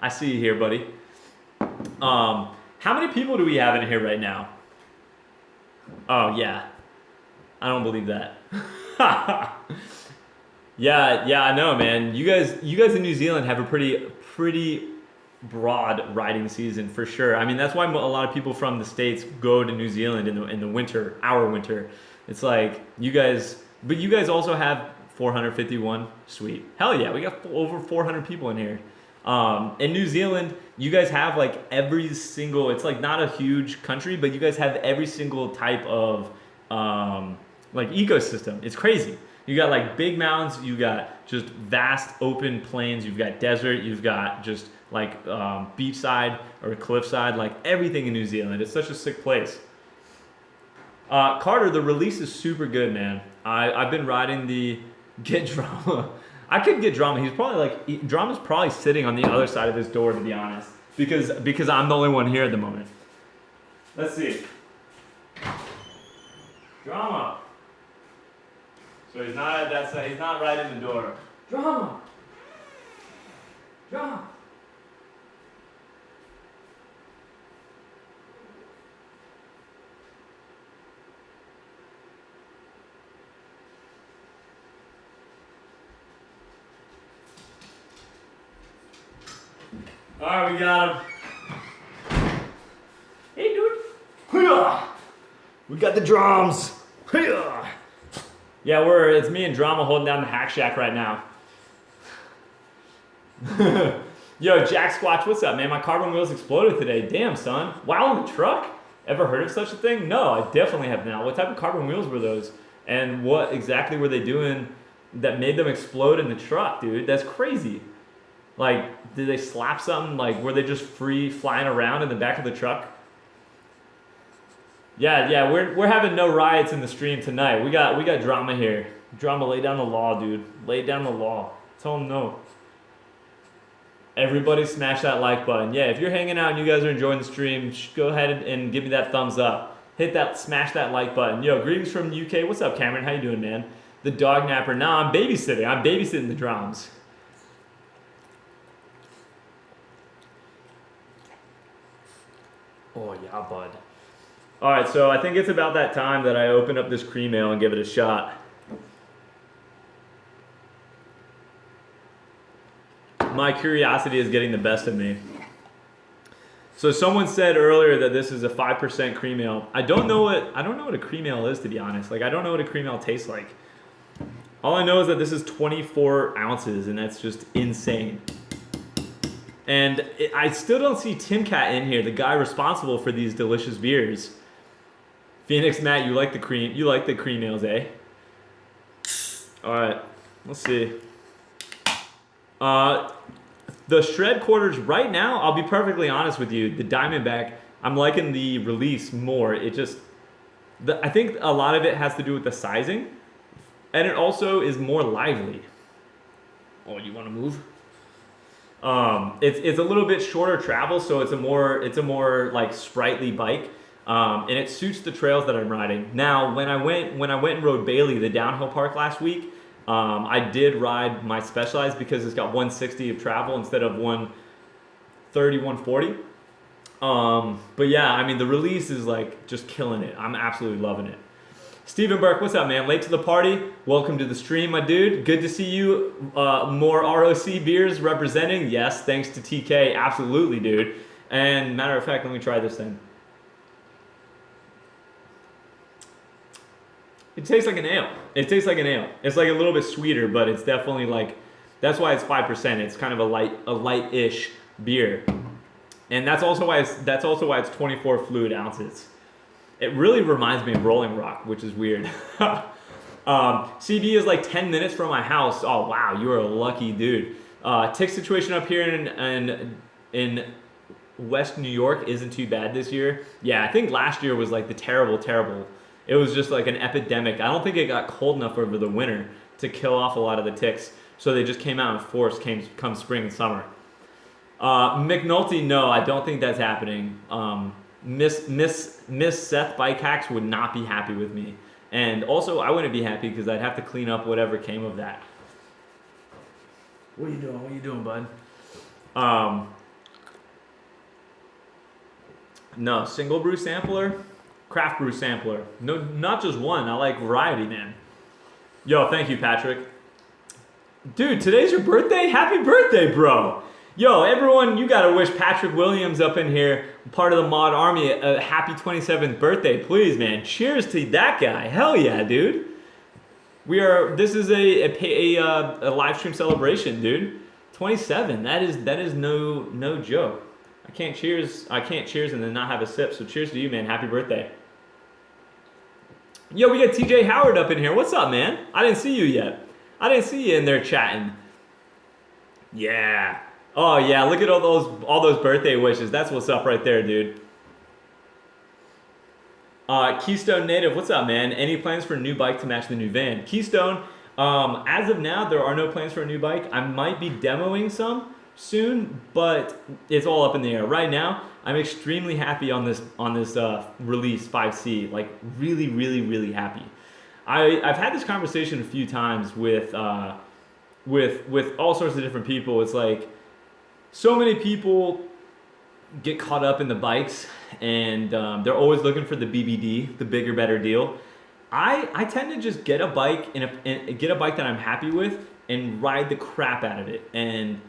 I see you here, buddy. How many people do we have in here right now? Oh yeah, I don't believe that. Yeah, I know, man. You guys in New Zealand have a pretty broad riding season for sure. I mean, that's why a lot of people from the States go to New Zealand in the winter, our winter. It's like you guys, but you guys also have 451. Sweet. Hell yeah, we got over 400 people in here. In New Zealand, you guys have like every single, it's like not a huge country, but you guys have every single type of like ecosystem. It's crazy. You got like big mountains, you got just vast open plains, you've got desert, you've got just like beachside or cliffside, like everything in New Zealand. It's such a sick place. Carter, the release is super good, man. I've been riding the Get Drama. I could get Drama. He's probably like, Drama's probably sitting on the other side of his door, to be honest, because I'm the only one here at the moment. Let's see. Drama. So he's not at that side. He's not right in the door. Drama. Drama. All right, we got him. Hey, dude. We got the drums. Yeah, it's me and Drama holding down the Hack Shack right now. Yo, Jack Squatch, what's up, man? My carbon wheels exploded today. Damn, son. While in the truck? Ever heard of such a thing? No, I definitely have not. What type of carbon wheels were those? And what exactly were they doing that made them explode in the truck, dude? That's crazy. Like, did they slap something? Like, were they just free flying around in the back of the truck? Yeah, we're having no riots in the stream tonight. We got Drama here. Drama, lay down the law, dude. Lay down the law. Tell them no. Everybody smash that like button. Yeah, if you're hanging out and you guys are enjoying the stream, go ahead and give me that thumbs up. Smash that like button. Yo, greetings from the UK. What's up, Cameron? How you doing, man? The dog napper. Nah, I'm babysitting. I'm babysitting the drums. Oh yeah, bud. All right, so I think it's about that time that I open up this cream ale and give it a shot. My curiosity is getting the best of me. So someone said earlier that this is a 5% cream ale. I don't know what a cream ale is, to be honest. Like, I don't know what a cream ale tastes like. All I know is that this is 24 ounces, and that's just insane. And I still don't see Timcat in here, the guy responsible for these delicious beers. Phoenix Matt, you like the cream ales, eh? All right, let's see. The shred quarters right now, I'll be perfectly honest with you, the Diamondback, I'm liking the release more. I think a lot of it has to do with the sizing, and it also is more lively. Oh, you want to move? It's a little bit shorter travel, so it's a more like sprightly bike, and it suits the trails that I'm riding. Now, when I went and rode Bailey, the downhill park last week, I did ride my Specialized because it's got 160 of travel instead of 130, 140. But yeah, I mean, the release is like just killing it. I'm absolutely loving it. Steven Burke, what's up, man? Late to the party. Welcome to the stream, my dude. Good to see you. More ROC beers representing. Yes, thanks to TK. Absolutely, dude. And matter of fact, let me try this thing. It tastes like an ale. It's like a little bit sweeter, but it's definitely like, that's why it's 5%. It's kind of a light-ish beer. And that's also why it's 24 fluid ounces. It really reminds me of Rolling Rock, which is weird. CB is like 10 minutes from my house. Oh, wow, you are a lucky dude. Tick situation up here in West New York isn't too bad this year. Yeah, I think last year was like the terrible. It was just like an epidemic. I don't think it got cold enough over the winter to kill off a lot of the ticks. So they just came out in force come spring and summer. McNulty, no, I don't think that's happening. Miss Seth Bike Hacks would not be happy with me And also, I wouldn't be happy because I'd have to clean up whatever came of that. What are you doing? What are you doing, bud? No, single brew sampler, craft brew sampler. No, not just one. I like variety, man. Yo, thank you, Patrick. Dude, today's your birthday? Happy birthday, bro. Yo, everyone, you gotta wish Patrick Williams up in here, part of the mod army, a happy 27th birthday, please, man. Cheers to that guy. Hell yeah, dude. This is a live stream celebration, dude. 27, that is no joke. I can't cheers and then not have a sip, so cheers to you, man. Happy birthday. Yo, we got TJ Howard up in here. What's up, man? I didn't see you yet. I didn't see you in there chatting. Yeah. Oh yeah, look at all those birthday wishes. That's what's up right there, dude. Keystone Native, what's up, man? Any plans for a new bike to match the new van? Keystone, as of now, there are no plans for a new bike. I might be demoing some soon, but it's all up in the air. Right now, I'm extremely happy on this release 5C. Like really, really, really happy. I've had this conversation a few times with all sorts of different people. It's like so many people get caught up in the bikes and they're always looking for the BBD, the bigger, better deal. I tend to just get a bike and get a bike that I'm happy with and ride the crap out of it. And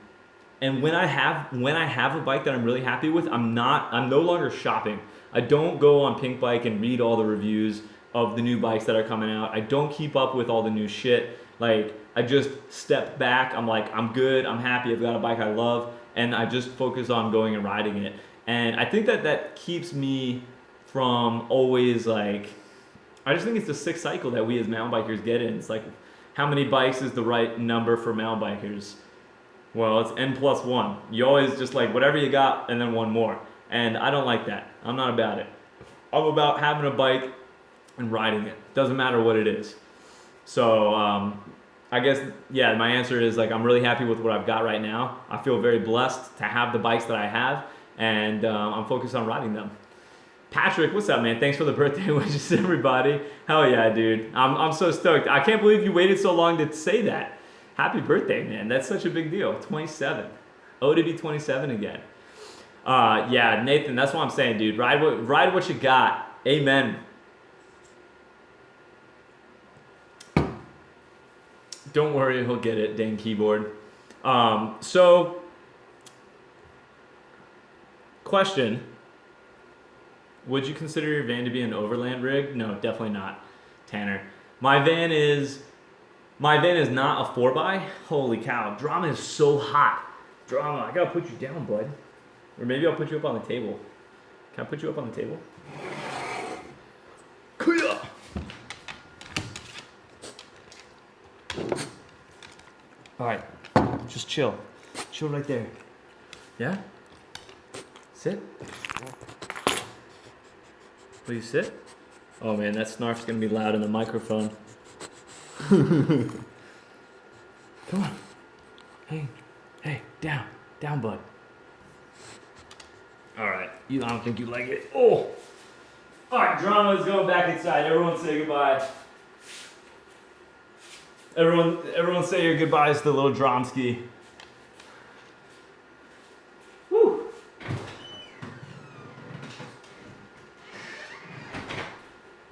when I have a bike that I'm really happy with, I'm no longer shopping. I don't go on Pink Bike and read all the reviews of the new bikes that are coming out. I don't keep up with all the new shit. Like, I just step back. I'm like, I'm good. I'm happy. I've got a bike I love. And I just focus on going and riding it. And I think that keeps me from always like, I just think it's the sick cycle that we as mountain bikers get in. It's like, how many bikes is the right number for mountain bikers? Well, it's N+1. You always just like whatever you got and then one more. And I don't like that. I'm not about it. I'm about having a bike and riding it. Doesn't matter what it is. So I guess, yeah, my answer is like I'm really happy with what I've got right now. I feel very blessed to have the bikes that I have, and I'm focused on riding them. Patrick, what's up, man? Thanks for the birthday wishes, everybody. Hell yeah, dude. I'm so stoked. I can't believe you waited so long to say that. Happy birthday, man. That's such a big deal. 27. Oh, to be 27 again. Yeah, Nathan, that's what I'm saying, dude. Ride what you got. Amen. Don't worry, he'll get it, dang keyboard. So, question. Would you consider your van to be an overland rig? No, definitely not, Tanner. My van is not a 4x. Holy cow, Drama is so hot. Drama, I gotta put you down, bud. Or maybe I'll put you up on the table. Can I put you up on the table? All right, just chill. Chill right there. Yeah? Sit. Please sit. Oh man, that snarf's gonna be loud in the microphone. Come on. Hey, down, bud. All right, I don't think you like it. Oh! All right, Drama's going back inside. Everyone say goodbye. Everyone say your goodbyes to little Dromsky. Woo!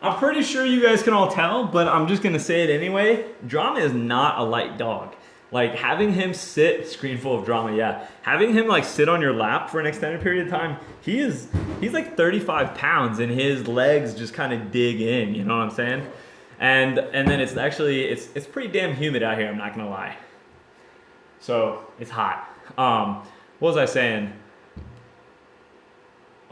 I'm pretty sure you guys can all tell, but I'm just gonna say it anyway. Drama is not a light dog. Like having him screen full of Drama, yeah. Having him like sit on your lap for an extended period of time, he's like 35 pounds and his legs just kind of dig in, you know what I'm saying? And then it's pretty damn humid out here, I'm not gonna lie. So it's hot. What was I saying?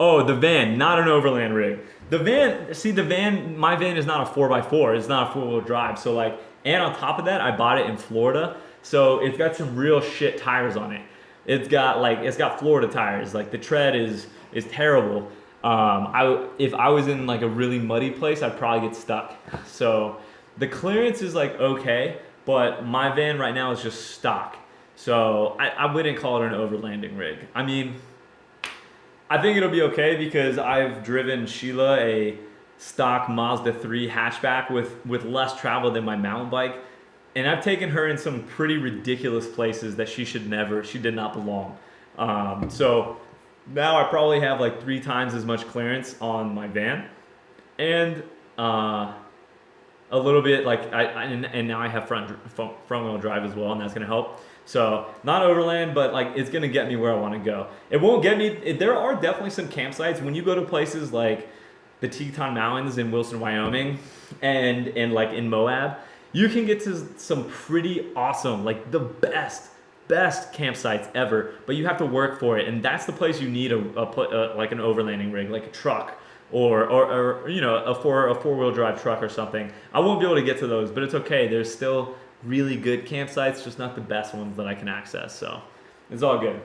Oh, the van, not an overland rig. My van is not a 4x4, it's not a 4-wheel drive. So like, and on top of that, I bought it in Florida. So it's got some real shit tires on it. It's got Florida tires. Like the tread is terrible. If I was in like a really muddy place, I'd probably get stuck. So the clearance is like okay, but my van right now is just stock. So I wouldn't call it an overlanding rig. I mean, I think it'll be okay because I've driven Sheila, a stock Mazda 3 hatchback with less travel than my mountain bike. And I've taken her in some pretty ridiculous places that she did not belong. So now I probably have like 3 times as much clearance on my van. And a little bit like and now I have front wheel drive as well, and that's gonna help. So not overland, but like it's gonna get me where I want to go. It won't get me. There are definitely some campsites when you go to places like the Teton Mountains in Wilson, Wyoming, and like in Moab. You can get to some pretty awesome, like the best campsites ever, but you have to work for it, and that's the place you need like an overlanding rig, like a truck or you know a four-wheel drive truck or something. I won't be able to get to those, but it's okay. There's still really good campsites, just not the best ones that I can access. So it's all good.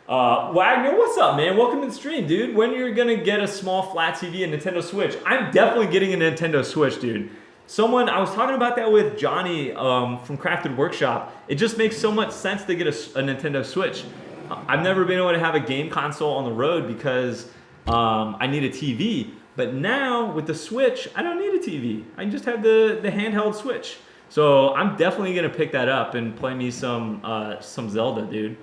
Wagner, what's up, man? Welcome to the stream, dude. When you're gonna get a small flat TV and Nintendo Switch? I'm definitely getting a Nintendo Switch, dude. I was talking about that with Johnny from Crafted Workshop. It just makes so much sense to get a Nintendo Switch. I've never been able to have a game console on the road because I need a TV. But now with the Switch, I don't need a TV. I just have the handheld Switch. So I'm definitely gonna pick that up and play me some Zelda, dude.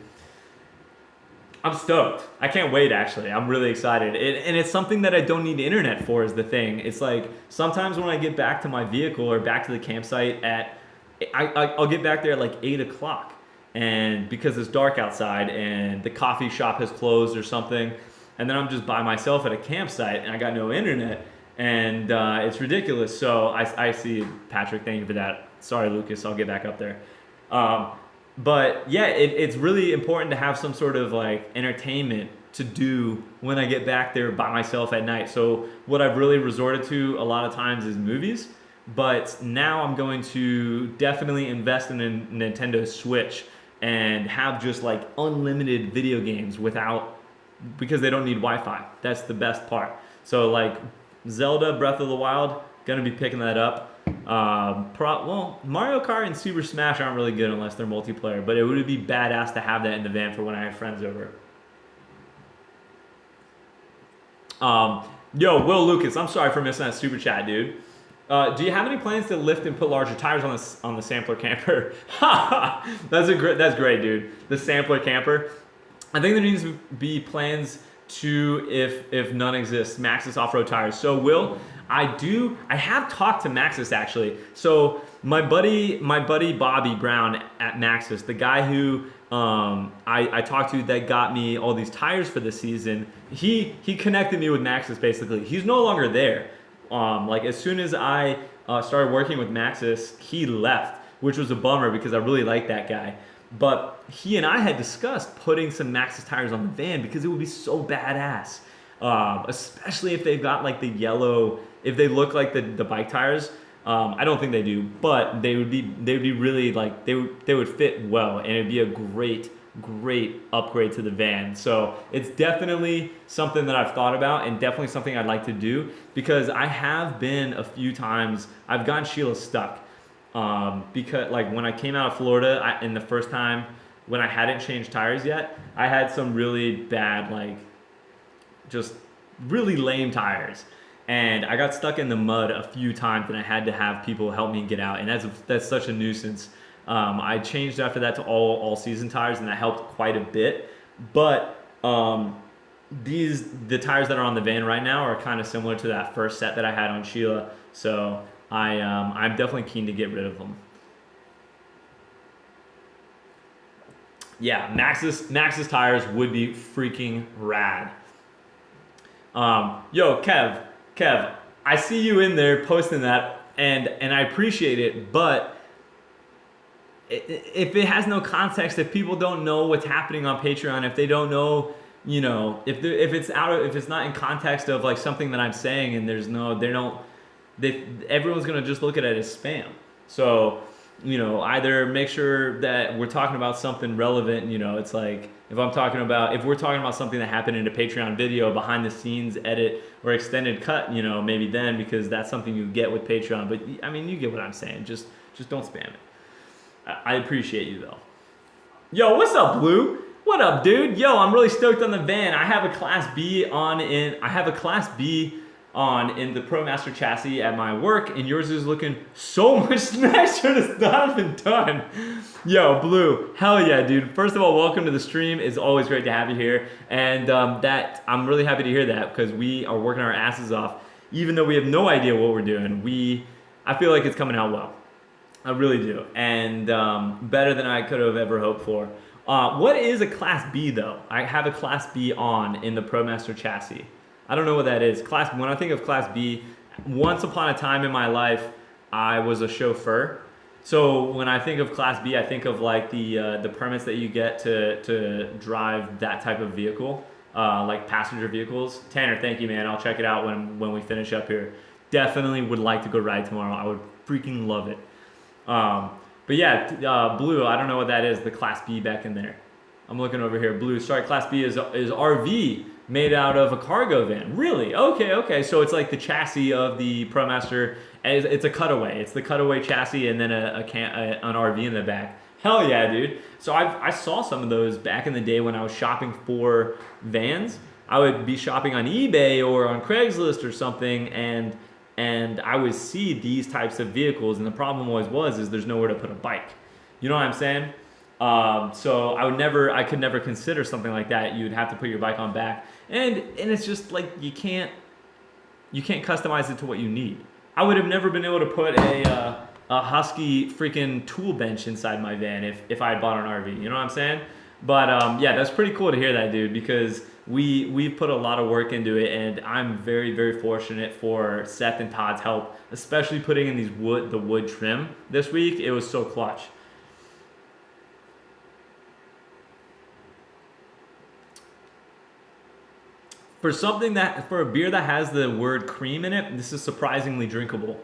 I'm stoked. I can't wait, actually. I'm really excited. And it's something that I don't need internet for is the thing. It's like sometimes when I get back to my vehicle or back to the campsite I'll get back there at like 8 o'clock. And because it's dark outside and the coffee shop has closed or something, and then I'm just by myself at a campsite and I got no internet. And it's ridiculous. So I see Patrick. Thank you for that. Sorry, Lucas. I'll get back up there. But yeah, it's really important to have some sort of like entertainment to do when I get back there by myself at night. So what I've really resorted to a lot of times is movies. But now I'm going to definitely invest in a Nintendo Switch and have just like unlimited video games because they don't need Wi-Fi. That's the best part. So like Zelda Breath of the Wild, gonna be picking that up. Mario Kart and Super Smash aren't really good unless they're multiplayer, but it would be badass to have that in the van for when I have friends over. Yo, Will Lucas, I'm sorry for missing that super chat, dude. Do you have any plans to lift and put larger tires on the sampler camper? That's great, dude. The sampler camper. I think there needs to be plans to, if none exist, Maxxis off-road tires. So Will, I have talked to Maxxis actually. So my buddy Bobby Brown at Maxxis, the guy who I talked to that got me all these tires for the season, he connected me with Maxxis basically. He's no longer there. Like as soon as I started working with Maxxis, he left, which was a bummer because I really liked that guy. But he and I had discussed putting some Maxxis tires on the van because it would be so badass. Especially if they've got like the yellow, if they look like the bike tires. I don't think they do, but they would be really like, they would fit well, and it'd be a great upgrade to the van. So it's definitely something that I've thought about and definitely something I'd like to do because I have been a few times, I've gotten Sheila stuck. Because like when I came out of Florida and the first time when I hadn't changed tires yet, I had some really bad, like just really lame tires. And I got stuck in the mud a few times and I had to have people help me get out. And that's such a nuisance. I changed after that to all season tires and that helped quite a bit. But the tires that are on the van right now are kind of similar to that first set that I had on Sheila. So I'm definitely keen to get rid of them. Yeah, Maxxis tires would be freaking rad. Yo, Kev, I see you in there posting that, and I appreciate it, but if it has no context, if people don't know what's happening on Patreon, if they don't know, you know, if it's not in context of like something that I'm saying, and everyone's gonna just look at it as spam. So, you know, either make sure that we're talking about something relevant. You know, it's like if we're talking about something that happened in a Patreon video, behind the scenes edit or extended cut, you know, maybe then, because that's something you get with Patreon. But I mean, you get what I'm saying. Just don't spam it. I appreciate you though. Yo, what's up, Blue? What up, dude? Yo, I'm really stoked on the van. I have a Class B on in the ProMaster chassis at my work, and yours is looking so much nicer. It's not even done. Yo, Blue, hell yeah, dude. First of all, welcome to the stream. It's always great to have you here, and that I'm really happy to hear that because we are working our asses off, even though we have no idea what we're doing. I feel like it's coming out well. I really do, and better than I could have ever hoped for. What is a Class B though? I have a Class B on in the ProMaster chassis. I don't know what that is. When I think of Class B, once upon a time in my life, I was a chauffeur. So when I think of Class B, I think of like the permits that you get to drive that type of vehicle, like passenger vehicles. Tanner, thank you, man. I'll check it out when we finish up here. Definitely would like to go ride tomorrow. I would freaking love it. But yeah, Blue, I don't know what that is, the Class B back in there. I'm looking over here. Blue, sorry, Class B is RV made out of a cargo van. Really? Okay. So it's like the chassis of the ProMaster. It's a cutaway. It's the cutaway chassis and then an RV in the back. Hell yeah, dude. So I saw some of those back in the day when I was shopping for vans. I would be shopping on eBay or on Craigslist or something, and I would see these types of vehicles, and the problem always was there's nowhere to put a bike. You know what I'm saying? So I could never consider something like that. You'd have to put your bike on back, and it's just like you can't customize it to what you need. I would have never been able to put a Husky freaking tool bench inside my van if I had bought an RV. You know what I'm saying? But yeah, that's pretty cool to hear that, dude, because we've put a lot of work into it, and I'm very, very fortunate for Seth and Todd's help, especially putting in the wood trim this week. It was so clutch. For a beer that has the word cream in it, this is surprisingly drinkable.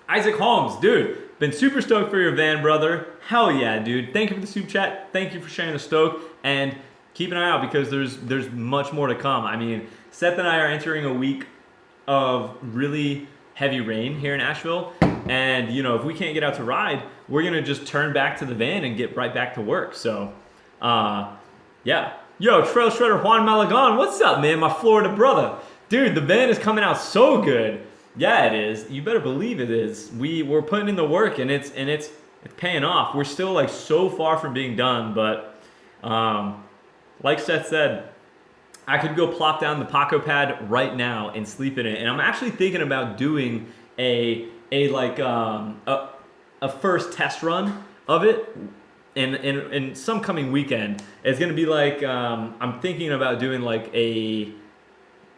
Isaac Holmes, dude, been super stoked for your van, brother. Hell yeah, dude. Thank you for the soup chat. Thank you for sharing the stoke, and keep an eye out because there's much more to come. I mean, Seth and I are entering a week of really heavy rain here in Asheville, and if we can't get out to ride, we're gonna just turn back to the van and get right back to work. So, yeah. Yo, Trail Shredder Juan Malagon, what's up, man? My Florida brother. Dude, the van is coming out so good. Yeah, it is. You better believe it is. We're putting in the work, and it's paying off. We're still like so far from being done, but like Seth said, I could go plop down the Paco pad right now and sleep in it. And I'm actually thinking about doing a first test run of it in some coming weekend. It's gonna be like I'm thinking about doing like a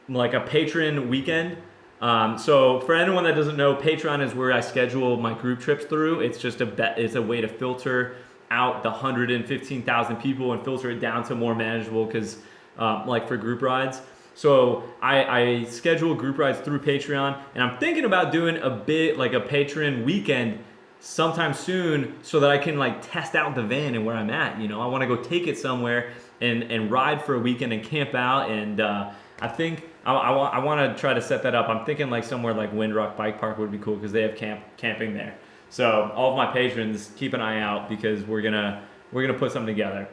patron weekend. So for anyone that doesn't know, Patreon is where I schedule my group trips through. It's just it's a way to filter out the 115,000 people and filter it down to more manageable because like for group rides. So I schedule group rides through Patreon, and I'm thinking about doing a bit like a patron weekend sometime soon so that I can like test out the van and where I'm at. I want to go take it somewhere and ride for a weekend and camp out, and I think I want to try to set that up. I'm thinking like somewhere like Windrock Bike Park would be cool because they have camping there. So all of my patrons, keep an eye out because we're gonna put something together.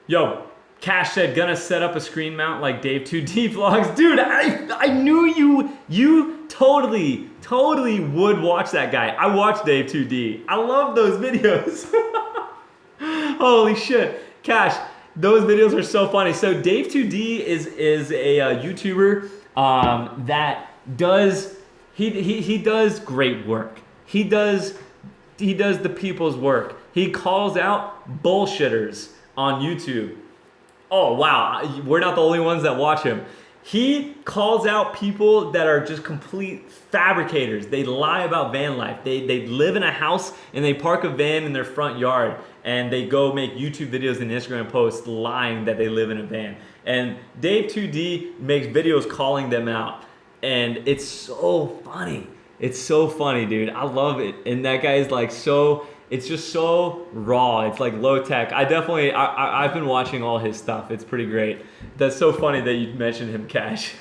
Yo, Cash said gonna set up a screen mount like Dave 2D vlogs. Dude, I knew you totally would watch that guy. I watch Dave 2D. I love those videos. Holy shit, Cash. Those videos are so funny. So Dave 2D is a YouTuber that does he does great work. He does the people's work. He calls out bullshitters on YouTube. Oh wow, we're not the only ones that watch him. He calls out people that are just complete fabricators. They lie about van life. They live in a house and they park a van in their front yard and they go make YouTube videos and Instagram posts lying that they live in a van. And Dave 2D makes videos calling them out. And it's so funny. It's so funny, dude. I love it. And that guy is like it's just so raw. It's like low tech. I've been watching all his stuff. It's pretty great. That's so funny that you mentioned him, Cash.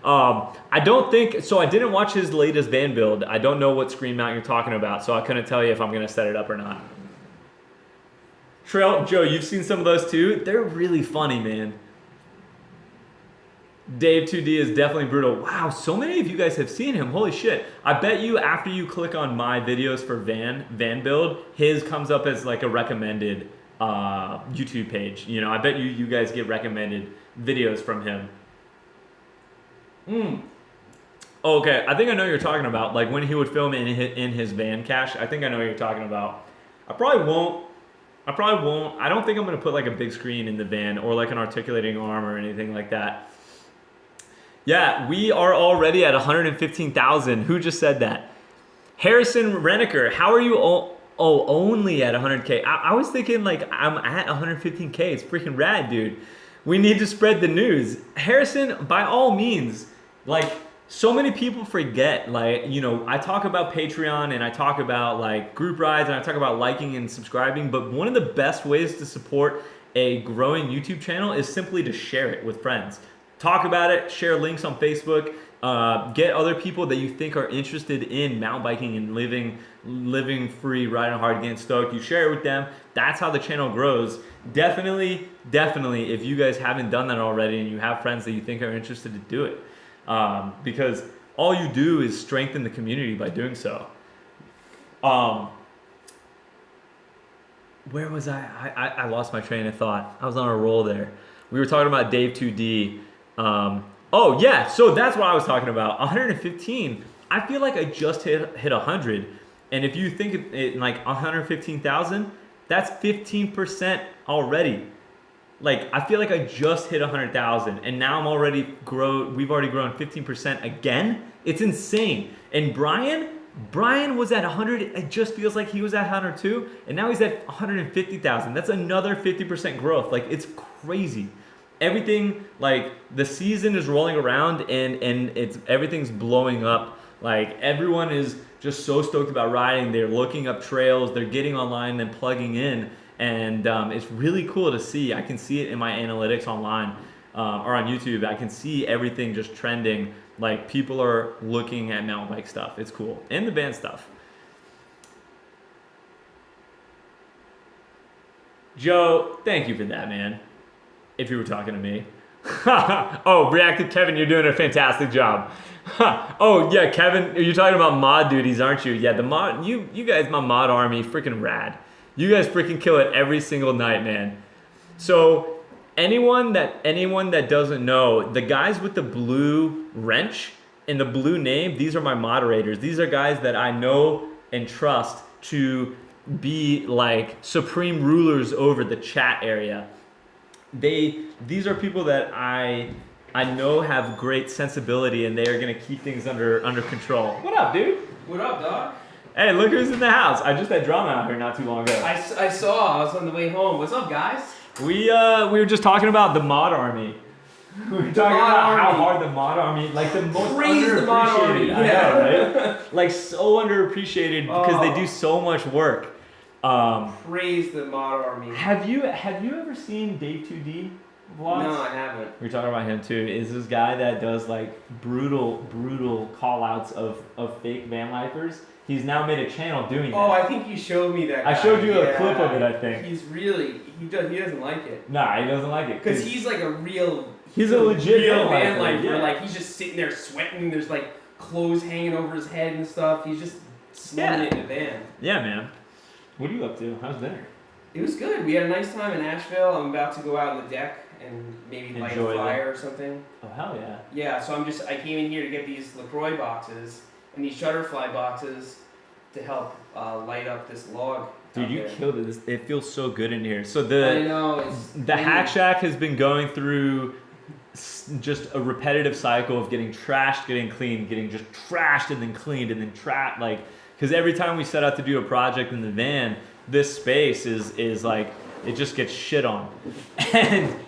I didn't watch his latest van build. I don't know what screen mount you're talking about, so I couldn't tell you if I'm gonna set it up or not. Trail Joe, you've seen some of those too? They're really funny, man. Dave 2D is definitely brutal. Wow, so many of you guys have seen him. Holy shit. I bet you after you click on my videos for van build, his comes up as like a recommended YouTube page. You know, I bet you guys get recommended videos from him. Okay, I think I know what you're talking about. Like when he would film in his van cache. I think I know what you're talking about. I probably won't. I don't think I'm gonna put like a big screen in the van or like an articulating arm or anything like that. Yeah, we are already at 115,000. Who just said that? Harrison Reniker, how are you? Only at 100K. I was thinking like I'm at 115K. It's freaking rad, dude. We need to spread the news. Harrison, by all means, like so many people forget, like, you know, I talk about Patreon and I talk about like group rides and I talk about liking and subscribing, but one of the best ways to support a growing YouTube channel is simply to share it with friends. Talk about it, share links on Facebook, get other people that you think are interested in mountain biking and living free, riding hard, getting stoked. You share it with them. That's how the channel grows. Definitely, if you guys haven't done that already and you have friends that you think are interested to do it. Because all you do is strengthen the community by doing so. Where was I lost my train of thought. I was on a roll there. We were talking about Dave 2D. Oh yeah, so that's what I was talking about. 115. I feel like I just hit 100, and if you think it like 115,000, that's 15% already. Like I feel like I just hit 100,000, and now we've already grown 15% again. It's insane. And Brian was at 100. It just feels like he was at 102, and now he's at 150,000. That's another 50% growth. Like it's crazy. Everything, like the season is rolling around and everything's blowing up. Like everyone is just so stoked about riding. They're looking up trails, they're getting online and plugging in, and it's really cool to see. I can see it in my analytics online or on YouTube. I can see everything just trending. Like people are looking at mountain bike stuff. It's cool, and the band stuff. Joe, thank you for that, man. If you were talking to me. Oh, Reactive Kevin, you're doing a fantastic job. Oh yeah, Kevin, you're talking about mod duties, aren't you? Yeah, the mod, you guys, my mod army, freaking rad. You guys freaking kill it every single night, man. So anyone that doesn't know, the guys with the blue wrench and the blue name, these are my moderators. These are guys that I know and trust to be like supreme rulers over the chat area. These are people that I know have great sensibility, and they are gonna keep things under control. What up, dude? What up, dog? Hey, look who's in the house. I just had drama out here not too long ago. I saw. I was on the way home. What's up, guys? We were just talking about the mod army. We were talking about how hard the mod army, like the most underappreciated. The mod army. Yeah. I know, right? Like so underappreciated because they do so much work. Praise the mod army. Have you ever seen Dave 2D vlogs? No, I haven't. We're talking about him too. Is this guy that does like brutal call outs of fake van lifers. He's now made a channel doing that. Oh, I think you showed me that guy. I showed you a clip of it, I think. He doesn't like it. Nah, he doesn't like it. Because he's like a real... He's a legit van lifer. Yeah. Like, he's just sitting there sweating. There's like clothes hanging over his head and stuff. He's just slumming it in a van. Yeah, man. What are you up to? How's dinner? It was good. We had a nice time in Asheville. I'm about to go out on the deck and maybe light a fire or something. Oh, hell yeah. Yeah, so I came in here to get these LaCroix boxes and these Shutterfly boxes to help light up this log. Dude, you killed it. It feels so good in here. So I know. The Hack Shack has been going through just a repetitive cycle of getting trashed, getting cleaned, getting just trashed and then cleaned and then trapped. Like, because every time we set out to do a project in the van, this space is like, it just gets shit on.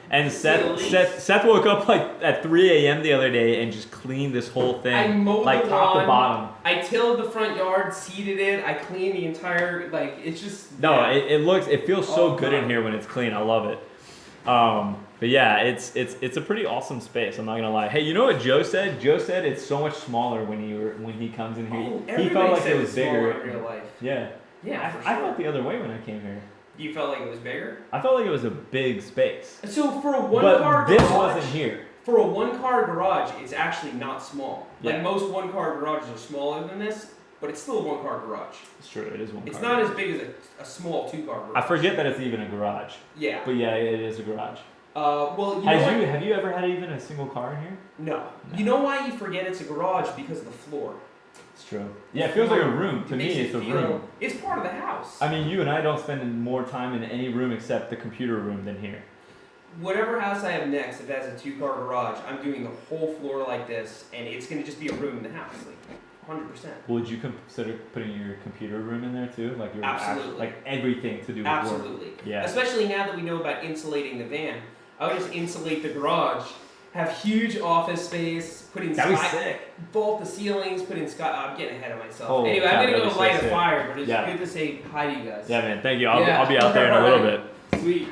And Seth woke up like at 3 a.m. the other day and just cleaned this whole thing. I mowed like the top lawn, to bottom. I tilled the front yard, seeded it, I cleaned the entire, like, it's just... No, yeah. it feels so good in here when it's clean. I love it. But yeah, it's a pretty awesome space. I'm not gonna lie. Hey, you know what Joe said? Joe said it's so much smaller when he comes in here. Oh, he felt like it was bigger in real life. Yeah. Yeah, I felt the other way when I came here. You felt like it was bigger? I felt like it was a big space. So for one but car this garage, wasn't here. For a one-car garage, it's actually not small. Yeah. Like most one-car garages are smaller than this, but it's still a one-car garage. It's true. It is one. It's car not garage. as big as a small two-car garage. I forget that it's even a garage. Yeah. But yeah, it is a garage. Well, you know what? Have you ever had even a single car in here? No. You know why you forget it's a garage? Because of the floor. It's true. Yeah, it feels like a room. To It me, makes it's you a feel- room. It's part of the house. I mean, you and I don't spend more time in any room except the computer room than here. Whatever house I have next, if it has a two-car garage, I'm doing the whole floor like this, and it's gonna just be a room in the house, like 100%. Would you consider putting your computer room in there too? Like your Absolutely. like everything to do with work? Absolutely. Yeah. Especially now that we know about insulating the van, I would just insulate the garage, have huge office space, put in That'd be sky, sick. vault the ceilings, put in sky. I'm getting ahead of myself. Oh, anyway, God, I'm gonna that'd go be so light a sick. fire, but it's Yeah. good to say hi to you guys. Yeah, man. Thank you. I'll Yeah. be out there in a little bit. Sweet.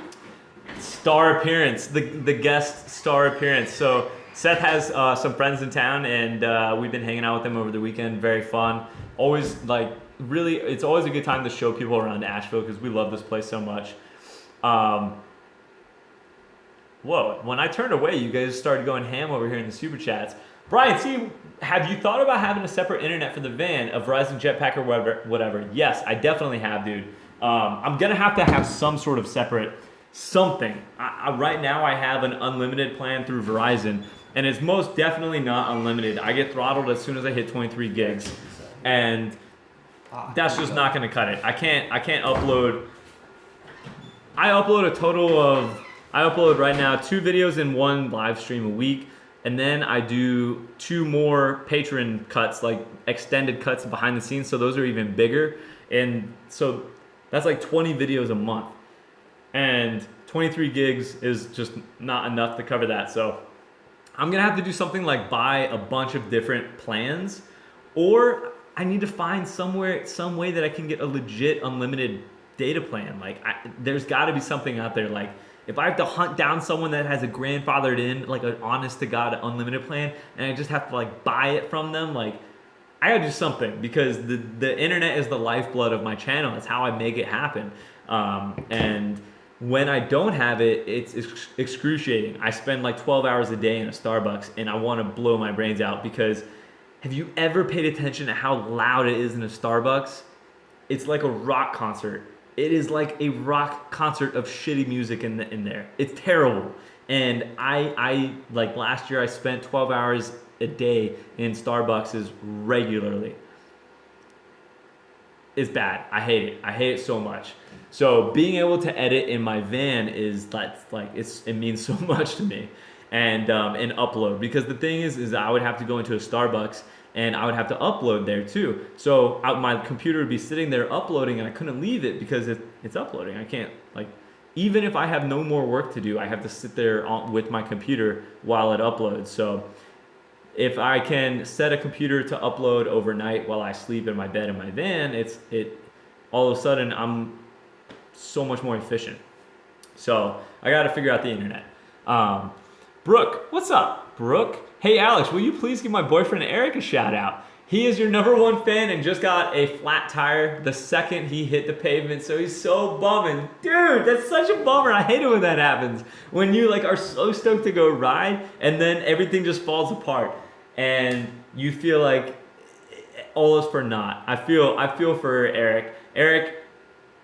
Star appearance, the guest star appearance. So Seth has some friends in town, and we've been hanging out with them over the weekend. Very fun. Always really, it's always a good time to show people around Asheville because we love this place so much. Whoa! When I turned away, you guys started going ham over here in the super chats. Brian, see, have you thought about having a separate internet for the van, a Verizon Jetpack or whatever? Yes, I definitely have, dude. I'm gonna have to have some sort of separate something. Right now, I have an unlimited plan through Verizon, and it's most definitely not unlimited. I get throttled as soon as I hit 23 gigs, and that's just not gonna cut it. I can't upload. I upload right now 2 videos and 1 live stream a week, and then I do 2 more Patreon cuts, like extended cuts behind the scenes, so those are even bigger, and so that's like 20 videos a month, and 23 gigs is just not enough to cover that. So I'm gonna have to do something like buy a bunch of different plans, or I need to find some way that I can get a legit unlimited data plan. Like there's got to be something out there. Like if I have to hunt down someone that has a grandfathered in, like an honest to God unlimited plan, and I just have to like buy it from them, like I gotta do something, because the internet is the lifeblood of my channel. It's how I make it happen. And when I don't have it, it's excruciating. I spend like 12 hours a day in a Starbucks, and I want to blow my brains out, because have you ever paid attention to how loud it is in a Starbucks? It's like a rock concert. It is like a rock concert of shitty music in there. It's terrible. And I like last year I spent 12 hours a day in Starbucks regularly. It's bad. I hate it. I hate it so much. So being able to edit in my van it means so much to me. And upload, because the thing is I would have to go into a Starbucks and I would have to upload there too. So my computer would be sitting there uploading, and I couldn't leave it because it's uploading. I can't, even if I have no more work to do, I have to sit there with my computer while it uploads. So if I can set a computer to upload overnight while I sleep in my bed in my van, all of a sudden I'm so much more efficient. So I got to figure out the internet. Brooke, what's up, Brooke? Hey Alex, will you please give my boyfriend Eric a shout out? He is your #1 fan and just got a flat tire the second he hit the pavement, so he's so bumming. Dude, that's such a bummer. I hate it when that happens. When you are so stoked to go ride and then everything just falls apart and you feel like all is for naught. I feel for Eric. Eric,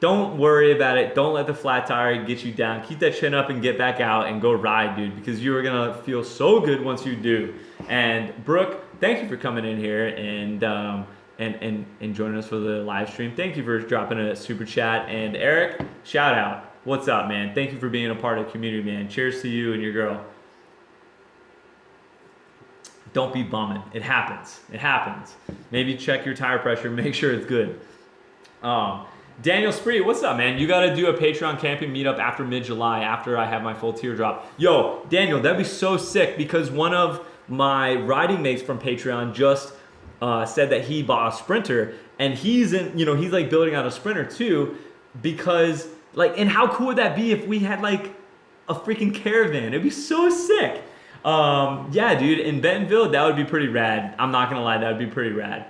don't worry about it. Don't let the flat tire get you down. Keep that chin up and get back out and go ride, dude, because you are going to feel so good once you do. And Brooke, thank you for coming in here and joining us for the live stream. Thank you for dropping a super chat. And Eric, shout out. What's up, man? Thank you for being a part of the community, man. Cheers to you and your girl. Don't be bumming. It happens. It happens. Maybe check your tire pressure. Make sure it's good. Daniel Spree, what's up, man? You got to do a Patreon camping meetup after mid-July, after I have my full tier drop. Yo, Daniel, that'd be so sick, because one of my riding mates from Patreon just said that he bought a Sprinter, and he's like building out a Sprinter too, because and how cool would that be if we had like a freaking caravan? It'd be so sick. Yeah, dude, in Bentonville, that would be pretty rad. I'm not gonna lie, that would be pretty rad.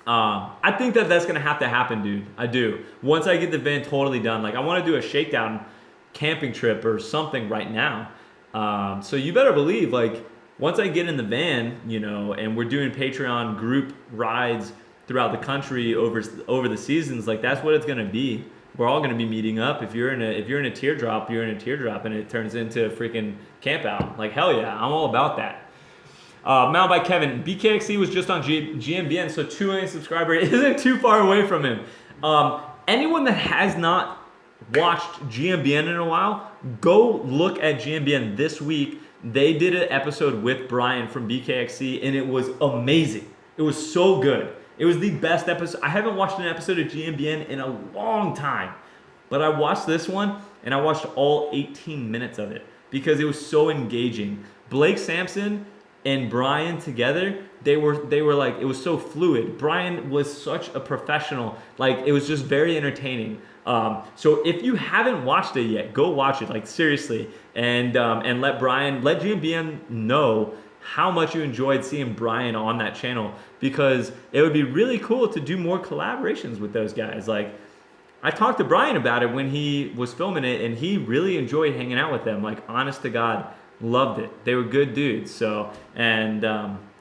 I think that's gonna have to happen, dude. I do. Once I get the van totally done, I want to do a shakedown camping trip or something right now. So you better believe, like, once I get in the van, you know, and we're doing Patreon group rides throughout the country over the seasons, like that's what it's gonna be. We're all gonna be meeting up. If you're in a teardrop, you're in a teardrop, and it turns into a freaking camp out. Like hell yeah, I'm all about that. Mounted by Kevin, BKXC was just on GMBN, so 2 million subscriber isn't too far away from him. Anyone that has not watched GMBN in a while, go look at GMBN this week. They did an episode with Brian from BKXC, and it was amazing. It was so good. It was the best episode. I haven't watched an episode of GMBN in a long time, but I watched this one, and I watched all 18 minutes of it because it was so engaging. Blake Sampson and Brian together, they were like, it was so fluid. Brian was such a professional. Like, it was just very entertaining. So if you haven't watched it yet, go watch it, like seriously, and let GMBN know how much you enjoyed seeing Brian on that channel, because it would be really cool to do more collaborations with those guys. Like, I talked to Brian about it when he was filming it, and he really enjoyed hanging out with them. Like, honest to God, loved it. They were good dudes. So, and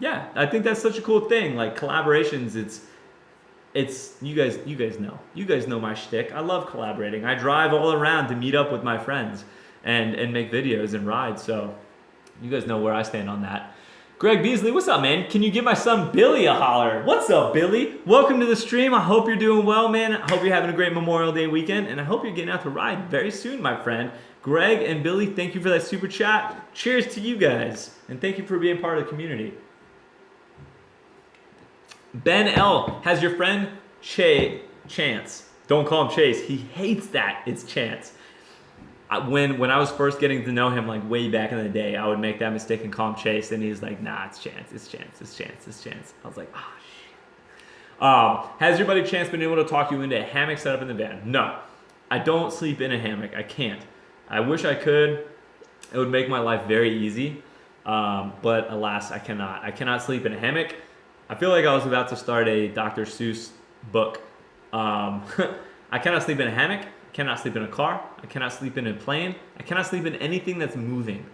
yeah, I think that's such a cool thing. Like, collaborations, it's you guys know my shtick. I love collaborating. I drive all around to meet up with my friends and make videos and ride. So you guys know where I stand on that. Greg Beasley, what's up, man? Can you give my son Billy a holler? What's up, Billy? Welcome to the stream. I hope you're doing well, man. I hope you're having a great Memorial Day weekend, and I hope you're getting out to ride very soon, my friend. Greg and Billy, thank you for that super chat. Cheers to you guys, and thank you for being part of the community. Ben L, has your friend Chance. Don't call him Chase. He hates that. It's Chance. When I was first getting to know him, like way back in the day, I would make that mistake and call him Chase, and he's like, nah, it's Chance, it's Chance, it's Chance, it's Chance. I was like, shit. Has your buddy Chance been able to talk you into a hammock setup in the van? No, I don't sleep in a hammock. I can't. I wish I could. It would make my life very easy, but alas, I cannot. I cannot sleep in a hammock. I feel like I was about to start a Dr. Seuss book. I cannot sleep in a hammock. I cannot sleep in a car. I cannot sleep in a plane. I cannot sleep in anything that's moving.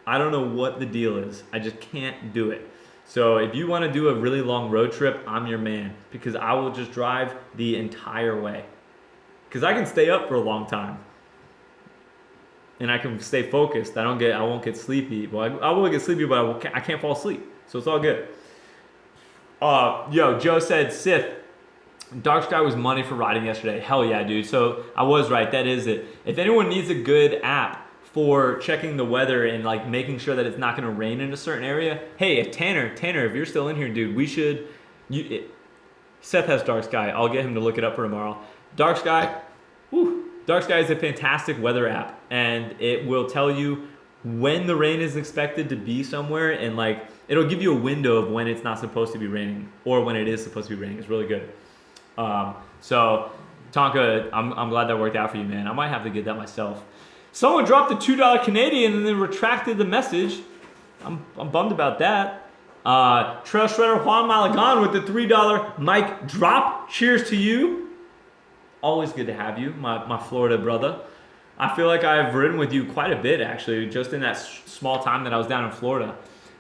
I don't know what the deal is. I just can't do it. So if you want to do a really long road trip, I'm your man, because I will just drive the entire way. Because I can stay up for a long time. And I can stay focused. I won't get sleepy. Well, I will get sleepy, but I can't fall asleep. So it's all good. Yo, Joe said, Sith, Dark Sky was money for riding yesterday. Hell yeah, dude. So I was right. That is it. If anyone needs a good app for checking the weather and like making sure that it's not going to rain in a certain area, hey, if Tanner, if you're still in here, dude, we should. Seth has Dark Sky. I'll get him to look it up for tomorrow. Dark Sky. Dark Sky is a fantastic weather app, and it will tell you when the rain is expected to be somewhere, and like it'll give you a window of when it's not supposed to be raining or when it is supposed to be raining. It's really good. So Tonka, I'm glad that worked out for you, man. I might have to get that myself. Someone dropped the $2 Canadian and then retracted the message. I'm bummed about that. Trail Shredder Juan Malagan with the $3 mic drop. Cheers to you. Always good to have you, my Florida brother. I feel like I've ridden with you quite a bit, actually, just in that small time that I was down in Florida.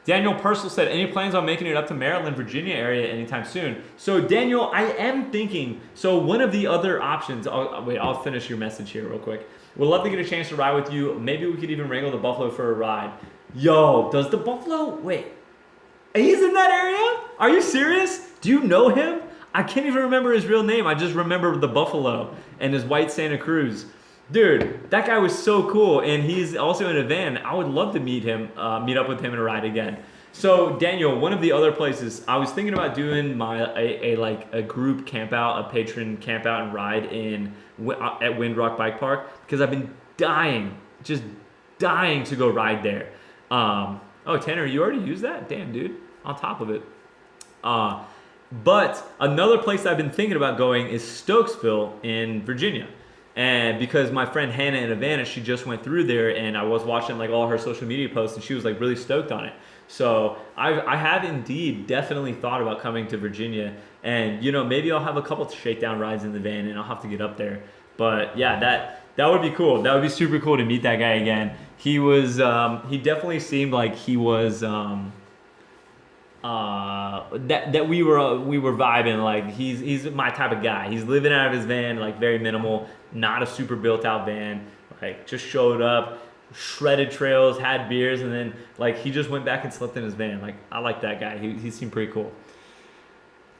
Daniel Purcell said, any plans on making it up to Maryland, Virginia area anytime soon? So Daniel, I am thinking, so one of the other options, I'll finish your message here real quick. Would love to get a chance to ride with you. Maybe we could even wrangle the Buffalo for a ride. Yo, does the Buffalo, wait, he's in that area? Are you serious? Do you know him? I can't even remember his real name. I just remember the Buffalo and his white Santa Cruz. Dude, that guy was so cool, and he's also in a van. I would love to meet up with him and ride again. So Daniel, one of the other places I was thinking about doing a group camp out, a patron camp out and ride at Windrock Bike Park, because I've been just dying to go ride there. Oh, Tanner, you already used that? Damn, dude, on top of it. But another place I've been thinking about going is Stokesville in Virginia. And because my friend Hannah in Havana, she just went through there, and I was watching like all her social media posts, and she was like really stoked on it. So I have indeed definitely thought about coming to Virginia, and maybe I'll have a couple shakedown rides in the van, and I'll have to get up there. But yeah, that would be cool. That would be super cool to meet that guy again. He was he definitely seemed like he was that we were vibing. Like he's my type of guy. He's living out of his van, like very minimal, not a super built out van. Like just showed up, shredded trails, had beers, and then like he just went back and slept in his van. Like I like that guy. He seemed pretty cool.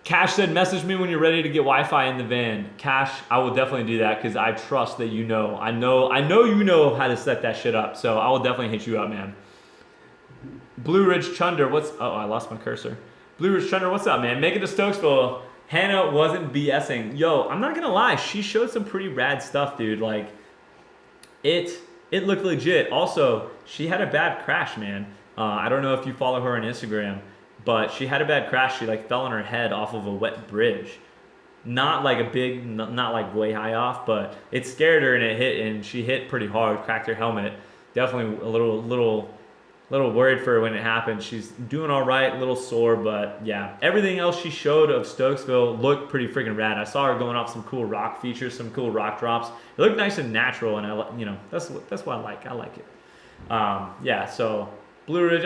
Cash said, message me when you're ready to get Wi-Fi in the van. Cash, I will definitely do that because I trust that you know. I know you know how to set that shit up. So I will definitely hit you up, man. Blue Ridge Chunder, I lost my cursor. Blue Ridge Chunder, what's up, man? Make it to Stokesville. Hannah wasn't BSing. Yo, I'm not gonna lie, she showed some pretty rad stuff, dude. Like, it looked legit. Also, she had a bad crash, man. I don't know if you follow her on Instagram, but she had a bad crash. She like fell on her head off of a wet bridge. Not like a big, not like way high off, but it scared her and it hit, and she hit pretty hard, cracked her helmet. Definitely a little worried for her when it happened. She's doing all right, a little sore, but yeah. Everything else she showed of Stokesville looked pretty freaking rad. I saw her going off some cool rock features, some cool rock drops. It looked nice and natural, and that's what I like. I like it. Yeah, so Blue Ridge.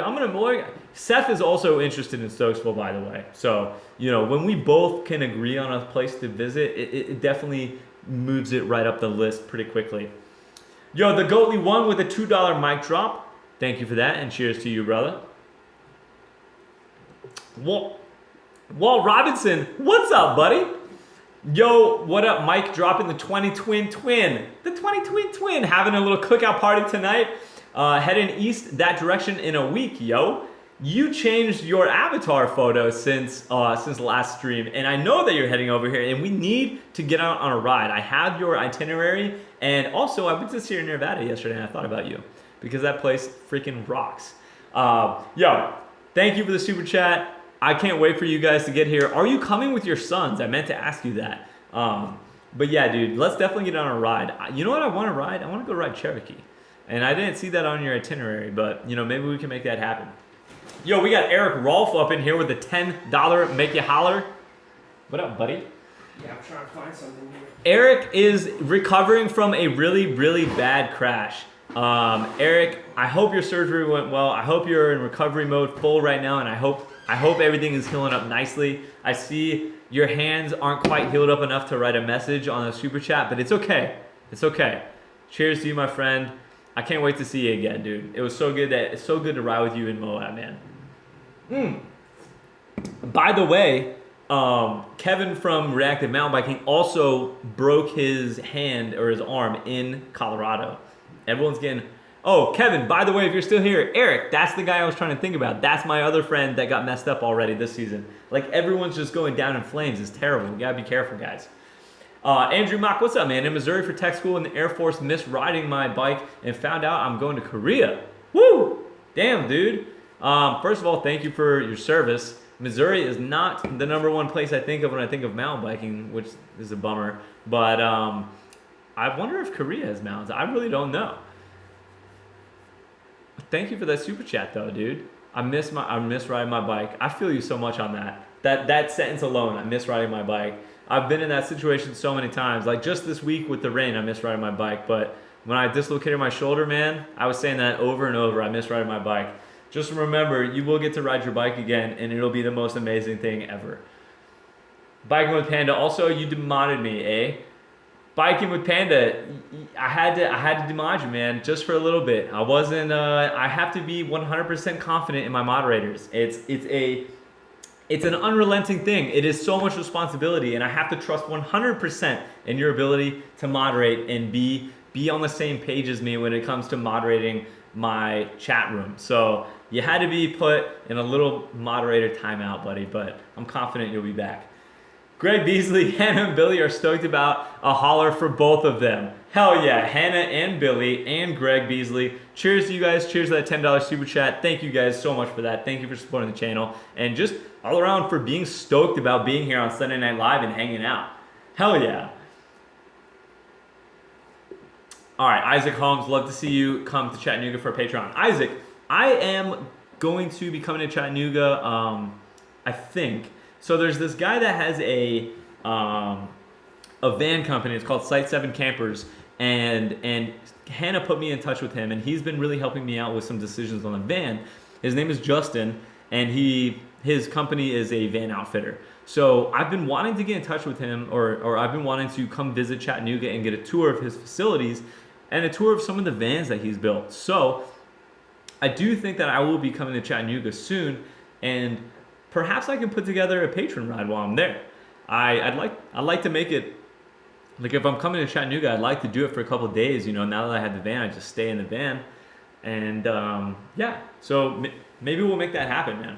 Seth is also interested in Stokesville, by the way. So, when we both can agree on a place to visit, it definitely moves it right up the list pretty quickly. Yo, the Goatly won with a $2 mic drop. Thank you for that, and cheers to you, brother. Walt Robinson, what's up, buddy? Yo, what up, Mike? Dropping the 20 Twin. The 20 Twin, having a little cookout party tonight. Heading east that direction in a week, yo. You changed your avatar photo since last stream, and I know that you're heading over here, and we need to get out on a ride. I have your itinerary, and also I went to Sierra Nevada yesterday, and I thought about you because that place freaking rocks. Yo, thank you for the super chat. I can't wait for you guys to get here. Are you coming with your sons? I meant to ask you that. But yeah, dude, let's definitely get on a ride. You know what I want to ride? I want to go ride Cherokee. And I didn't see that on your itinerary, but maybe we can make that happen. Yo, we got Eric Rolfe up in here with the $10 make you holler. What up, buddy? Yeah, I'm trying to find something here. Eric is recovering from a really, really bad crash. Eric, I hope your surgery went well. I hope you're in recovery mode full right now, and I hope everything is healing up nicely. I see your hands aren't quite healed up enough to write a message on a super chat, but it's okay. It's okay. Cheers to you, my friend. I can't wait to see you again, dude. It's so good to ride with you in Moab, man. By the way, Kevin from Reactive Mountain Biking also broke his hand or his arm in Colorado. Everyone's getting... Oh, Kevin, by the way, if you're still here, Eric, that's the guy I was trying to think about. That's my other friend that got messed up already this season. Like, everyone's just going down in flames. It's terrible. We gotta be careful, guys. Andrew Mock, what's up, man? In Missouri for tech school in the Air Force, missed riding my bike and found out I'm going to Korea. Woo! Damn, dude. First of all, thank you for your service. Missouri is not the #1 place I think of when I think of mountain biking, which is a bummer. But I wonder if Korea has mountains. I really don't know. Thank you for that super chat, though, dude. I miss riding my bike. I feel you so much on that. That sentence alone, I miss riding my bike. I've been in that situation so many times. Like just this week with the rain, I miss riding my bike. But when I dislocated my shoulder, man, I was saying that over and over. I miss riding my bike. Just remember, you will get to ride your bike again, and it'll be the most amazing thing ever. Biking with Panda. Also, you demodded me, eh? Biking with Panda. I had to demod you, man, just for a little bit. I wasn't. I have to be 100% confident in my moderators. It's an unrelenting thing. It is so much responsibility, and I have to trust 100% in your ability to moderate and be on the same page as me when it comes to moderating my chat room. So you had to be put in a little moderator timeout, buddy, but I'm confident you'll be back. Greg Beasley, Hannah and Billy are stoked about a holler for both of them. Hell yeah, Hannah and Billy and Greg Beasley. Cheers to you guys. Cheers to that $10 super chat. Thank you guys so much for that. Thank you for supporting the channel and just all around for being stoked about being here on Sunday Night Live and hanging out. Hell yeah. All right, Isaac Holmes, love to see you come to Chattanooga for a Patreon. Isaac, I am going to be coming to Chattanooga, I think. So there's this guy that has a van company. It's called Site 7 Campers, and Hannah put me in touch with him, and he's been really helping me out with some decisions on the van. His name is Justin, and his company is a van outfitter. So I've been wanting to get in touch with him, or I've been wanting to come visit Chattanooga and get a tour of his facilities and a tour of some of the vans that he's built. So I do think that I will be coming to Chattanooga soon, and perhaps I can put together a patron ride while I'm there. I'd like to make it, like if I'm coming to Chattanooga, I'd like to do it for a couple of days. You know, now that I have the van, I just stay in the van, and yeah. So maybe we'll make that happen, man.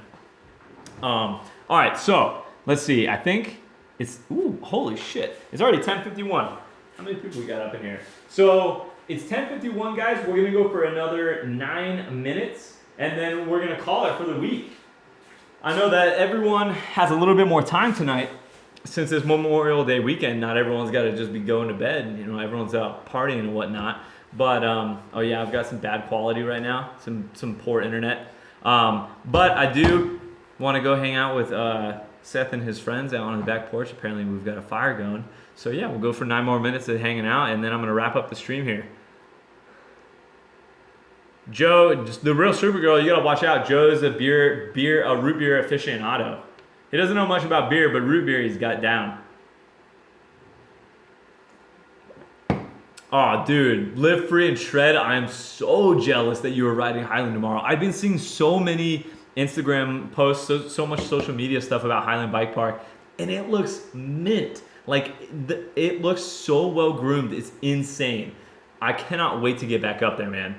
All right, so let's see. I think it's holy shit! It's already 10:51. How many people we got up in here? So it's 10:51, guys. We're gonna go for another 9 minutes, and then we're gonna call it for the week. I know that everyone has a little bit more time tonight. Since it's Memorial Day weekend, not everyone's got to just be going to bed. You know, everyone's out partying and whatnot. But oh yeah, I've got some bad quality right now, some poor internet. But I do want to go hang out with Seth and his friends out on the back porch. Apparently, we've got a fire going. So yeah, we'll go for 9 more minutes of hanging out, and then I'm gonna wrap up the stream here. Joe, just the real Supergirl, you gotta watch out. Joe's a root beer aficionado. He doesn't know much about beer, but root beer he's got down. Oh, dude, live free and shred. I am so jealous that you are riding Highland tomorrow. I've been seeing so many Instagram posts, so much social media stuff about Highland Bike Park, and it looks mint. Like, it looks so well groomed. It's insane. I cannot wait to get back up there, man.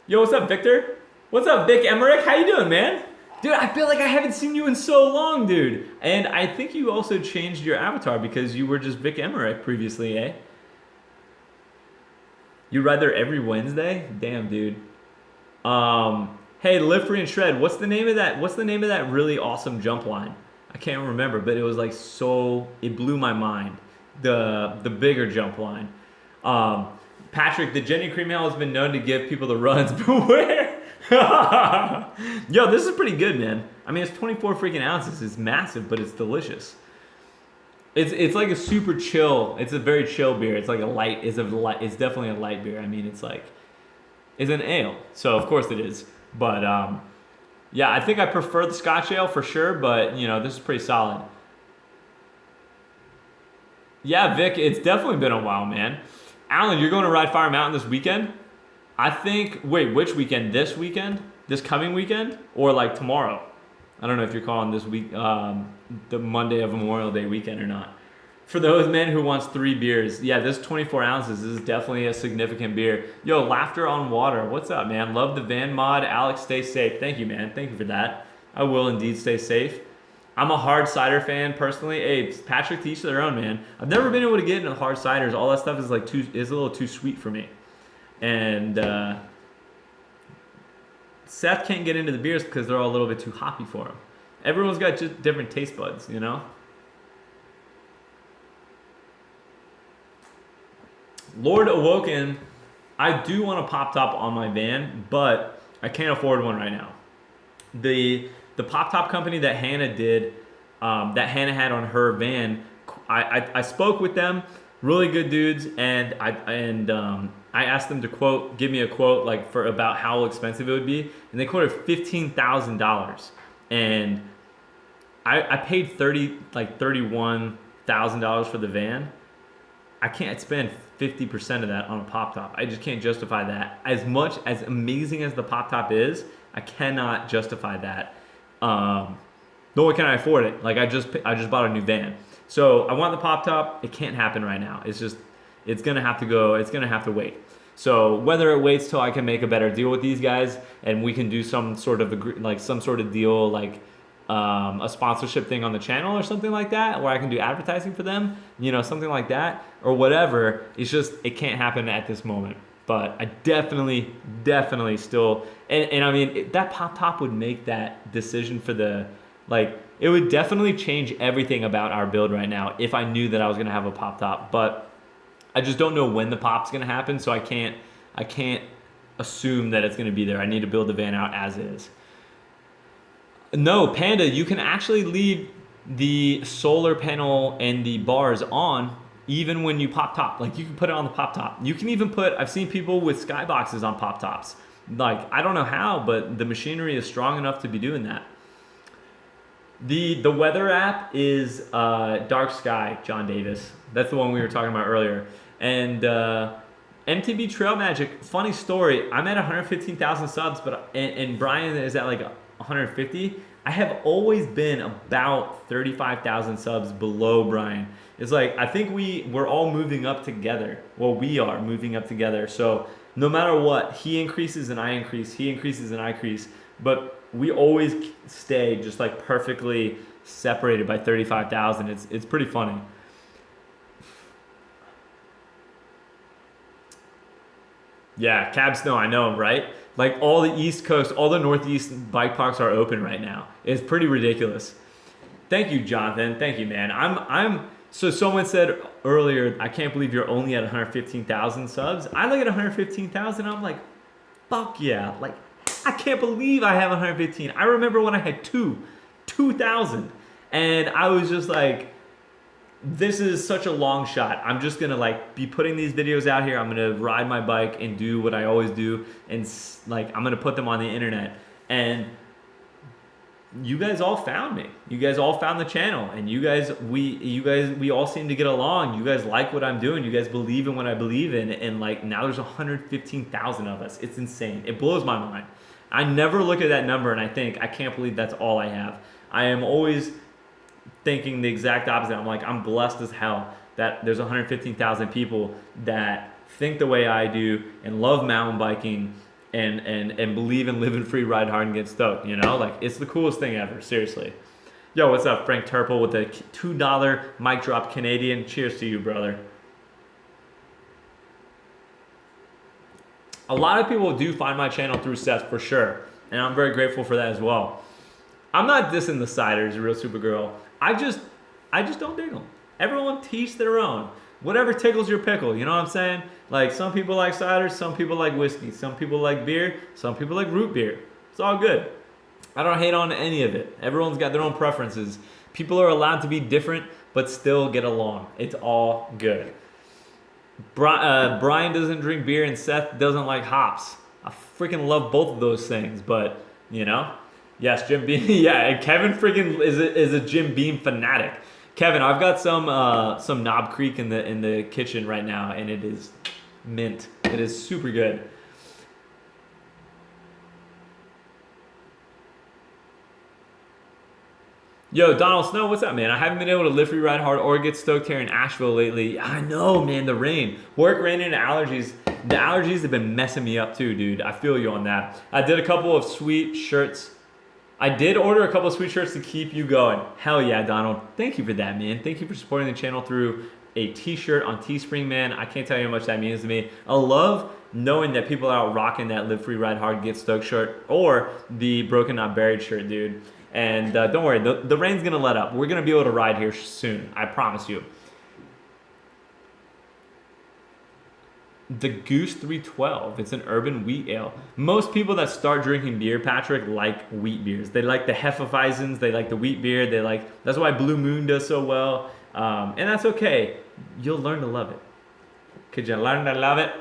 Yo, what's up, Victor? What's up, Vic Emmerich? How you doing, man? Dude, I feel like I haven't seen you in so long, dude. And I think you also changed your avatar because you were just Vic Emmerich previously, eh? You ride there every Wednesday? Damn, dude. Hey, Live Free and Shred. What's the name of that really awesome jump line? I can't remember, but it was like it blew my mind. The bigger jump line. Patrick, the Jenny Cream Ale has been known to give people the runs. Beware. Yo, this is pretty good, man. I mean, it's 24 freaking ounces. It's massive, but it's delicious. It's like a super chill. It's a very chill beer. It's like it's definitely a light beer. I mean, it's an ale, so of course it is. But yeah, I think I prefer the Scotch ale for sure. But you know, this is pretty solid. Yeah, Vic, it's definitely been a while, man. Alan, you're going to ride Fire Mountain this weekend? I think, wait, which weekend? This weekend? This coming weekend? Or like tomorrow? I don't know if you're calling this week, the Monday of Memorial Day weekend or not. For those men who wants 3 beers, yeah, this 24 ounces is definitely a significant beer. Yo, Laughter on Water, what's up, man? Love the van mod. Alex, stay safe. Thank you, man. Thank you for that. I will indeed stay safe. I'm a hard cider fan personally. Hey, Patrick, to each their own, man. I've never been able to get into hard ciders. All that stuff is is a little too sweet for me. And Seth can't get into the beers because they're all a little bit too hoppy for him. Everyone's got just different taste buds, you know? Lord Awoken, I do want a pop top on my van, but I can't afford one right now. The pop top company that Hannah did, that Hannah had on her van, I spoke with them, really good dudes, and I asked them to give me a quote like for about how expensive it would be, and they quoted $15,000, and I paid $31,000 for the van. I can't spend 50% of that on a pop top. I just can't justify that. As much as amazing as the pop top is, I cannot justify that. Nor can I afford it. Like I just bought a new van, so I want the pop top. It can't happen right now. It's gonna have to wait. So whether it waits till I can make a better deal with these guys and we can do some sort of deal, like a sponsorship thing on the channel or something like that, where I can do advertising for them, you know, something like that or whatever. It can't happen at this moment. But I definitely still, and I mean, that pop top would make that decision for it would definitely change everything about our build right now if I knew that I was going to have a pop top. But I just don't know when the pop's going to happen, so I can't assume that it's going to be there. I need to build the van out as is. No, Panda, you can actually leave the solar panel and the bars on even when you pop top. Like you can put it on the pop top. You can even put, I've seen people with skyboxes on pop tops. Like, I don't know how, but the machinery is strong enough to be doing that. The weather app is Dark Sky, John Davis. That's the one we were talking about earlier. And MTB Trail Magic, funny story. I'm at 115,000 subs, but and Brian is at like 150. I have always been about 35,000 subs below Brian. It's like, I think we're all moving up together. Well, we are moving up together. So no matter what, he increases and I increase, he increases and I increase. But we always stay just like perfectly separated by 35,000. It's pretty funny. Yeah, Cab Snow, I know, right? Like all the East Coast, all the Northeast bike parks are open right now. It's pretty ridiculous. Thank you, Jonathan. Thank you, man. So someone said earlier, I can't believe you're only at 115,000 subs. I look at 115,000, I'm like, fuck yeah. Like, I can't believe I have 115. I remember when I had 2,000. And I was just like, this is such a long shot. I'm just gonna like be putting these videos out here. I'm gonna ride my bike and do what I always do, and like I'm gonna put them on the internet. And you guys all found me. You guys all found the channel, and we all seem to get along. You guys like what I'm doing. You guys believe in what I believe in, and like now there's 115,000 of us. It's insane. It blows my mind. I never look at that number and I think, I can't believe that's all I have. I am always thinking the exact opposite. I'm like, I'm blessed as hell that there's 115,000 people that think the way I do and love mountain biking and believe in living free, ride hard, and get stoked. You know, like it's the coolest thing ever. Seriously. Yo, what's up, Frank Turple with the $2 mic drop Canadian? Cheers to you, brother. A lot of people do find my channel through Seth for sure, and I'm very grateful for that as well. I'm not dissing the ciders, Real Supergirl. I just don't dig them. Everyone teach their own. Whatever tickles your pickle, you know what I'm saying? Like some people like ciders, some people like whiskey, some people like beer, some people like root beer. It's all good. I don't hate on any of it. Everyone's got their own preferences. People are allowed to be different, but still get along. It's all good. Brian doesn't drink beer and Seth doesn't like hops. I freaking love both of those things, but you know, yes, Jim Beam. Yeah, and Kevin freaking is a Jim Beam fanatic. Kevin, I've got some Knob Creek in the kitchen right now, and it is mint. It is super good. Yo, Donald Snow, what's up, man? I haven't been able to live free, ride hard, or get stoked here in Asheville lately. I know, man, the rain. Work, rain, and allergies. The allergies have been messing me up too, dude. I feel you on that. I did a couple of sweet shirts. I did order a couple of sweet shirts to keep you going. Hell yeah, Donald. Thank you for that, man. Thank you for supporting the channel through a t-shirt on Teespring, man. I can't tell you how much that means to me. I love knowing that people are out rocking that Live Free, Ride Hard, Get Stoked shirt or the Broken Not Buried shirt, dude. And don't worry, the rain's gonna let up. We're gonna be able to ride here soon, I promise you. The Goose 312, it's an urban wheat ale. Most people that start drinking beer, Patrick, like wheat beers. They like the Hefeweizens, they like the wheat beer, that's why Blue Moon does so well. And that's okay, you'll learn to love it. Could you learn to love it?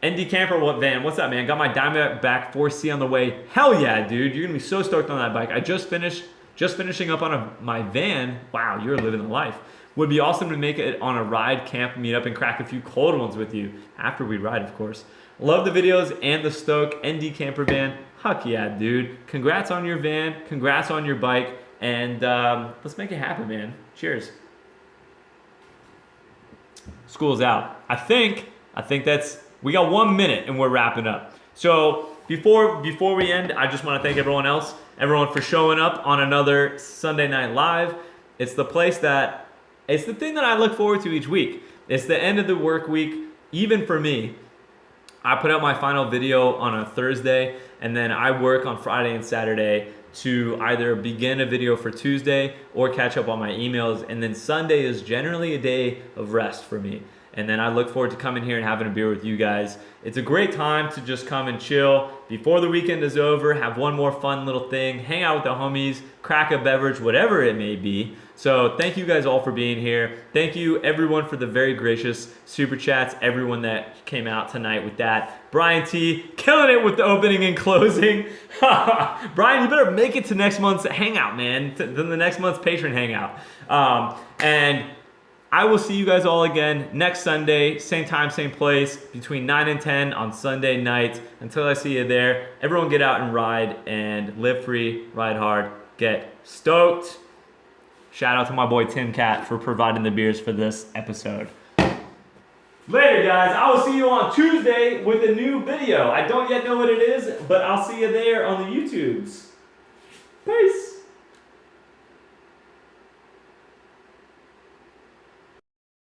ND Camper Van, what's up, man? Got my Diamondback 4C on the way. Hell yeah, dude. You're gonna be so stoked on that bike. I just finishing up on my van. Wow, you're living the life. Would be awesome to make it on a ride, camp, meet up, and crack a few cold ones with you. After we ride, of course. Love the videos and the stoke. ND Camper Van. Huck yeah, dude. Congrats on your van. Congrats on your bike. And let's make it happen, man. Cheers. School's out. I think that's... We got 1 minute and we're wrapping up. So before we end, I just want to thank everyone for showing up on another Sunday Night Live. It's the thing that I look forward to each week. It's the end of the work week, even for me. I put out my final video on a Thursday, and then I work on Friday and Saturday to either begin a video for Tuesday or catch up on my emails. And then Sunday is generally a day of rest for me. And then I look forward to coming here and having a beer with you guys. It's a great time to just come and chill before the weekend is over, have one more fun little thing, hang out with the homies, crack a beverage, whatever it may be. So thank you guys all for being here. Thank you everyone for the very gracious super chats, everyone that came out tonight with that. Brian T, killing it with the opening and closing. Brian, you better make it to next month's hangout, man, to the next month's patron hangout. And I will see you guys all again next Sunday, same time, same place, between 9 and 10 on Sunday night. Until I see you there, everyone get out and ride and live free, ride hard, get stoked. Shout out to my boy Tim Cat for providing the beers for this episode. Later, guys. I will see you on Tuesday with a new video. I don't yet know what it is, but I'll see you there on the YouTubes. Peace.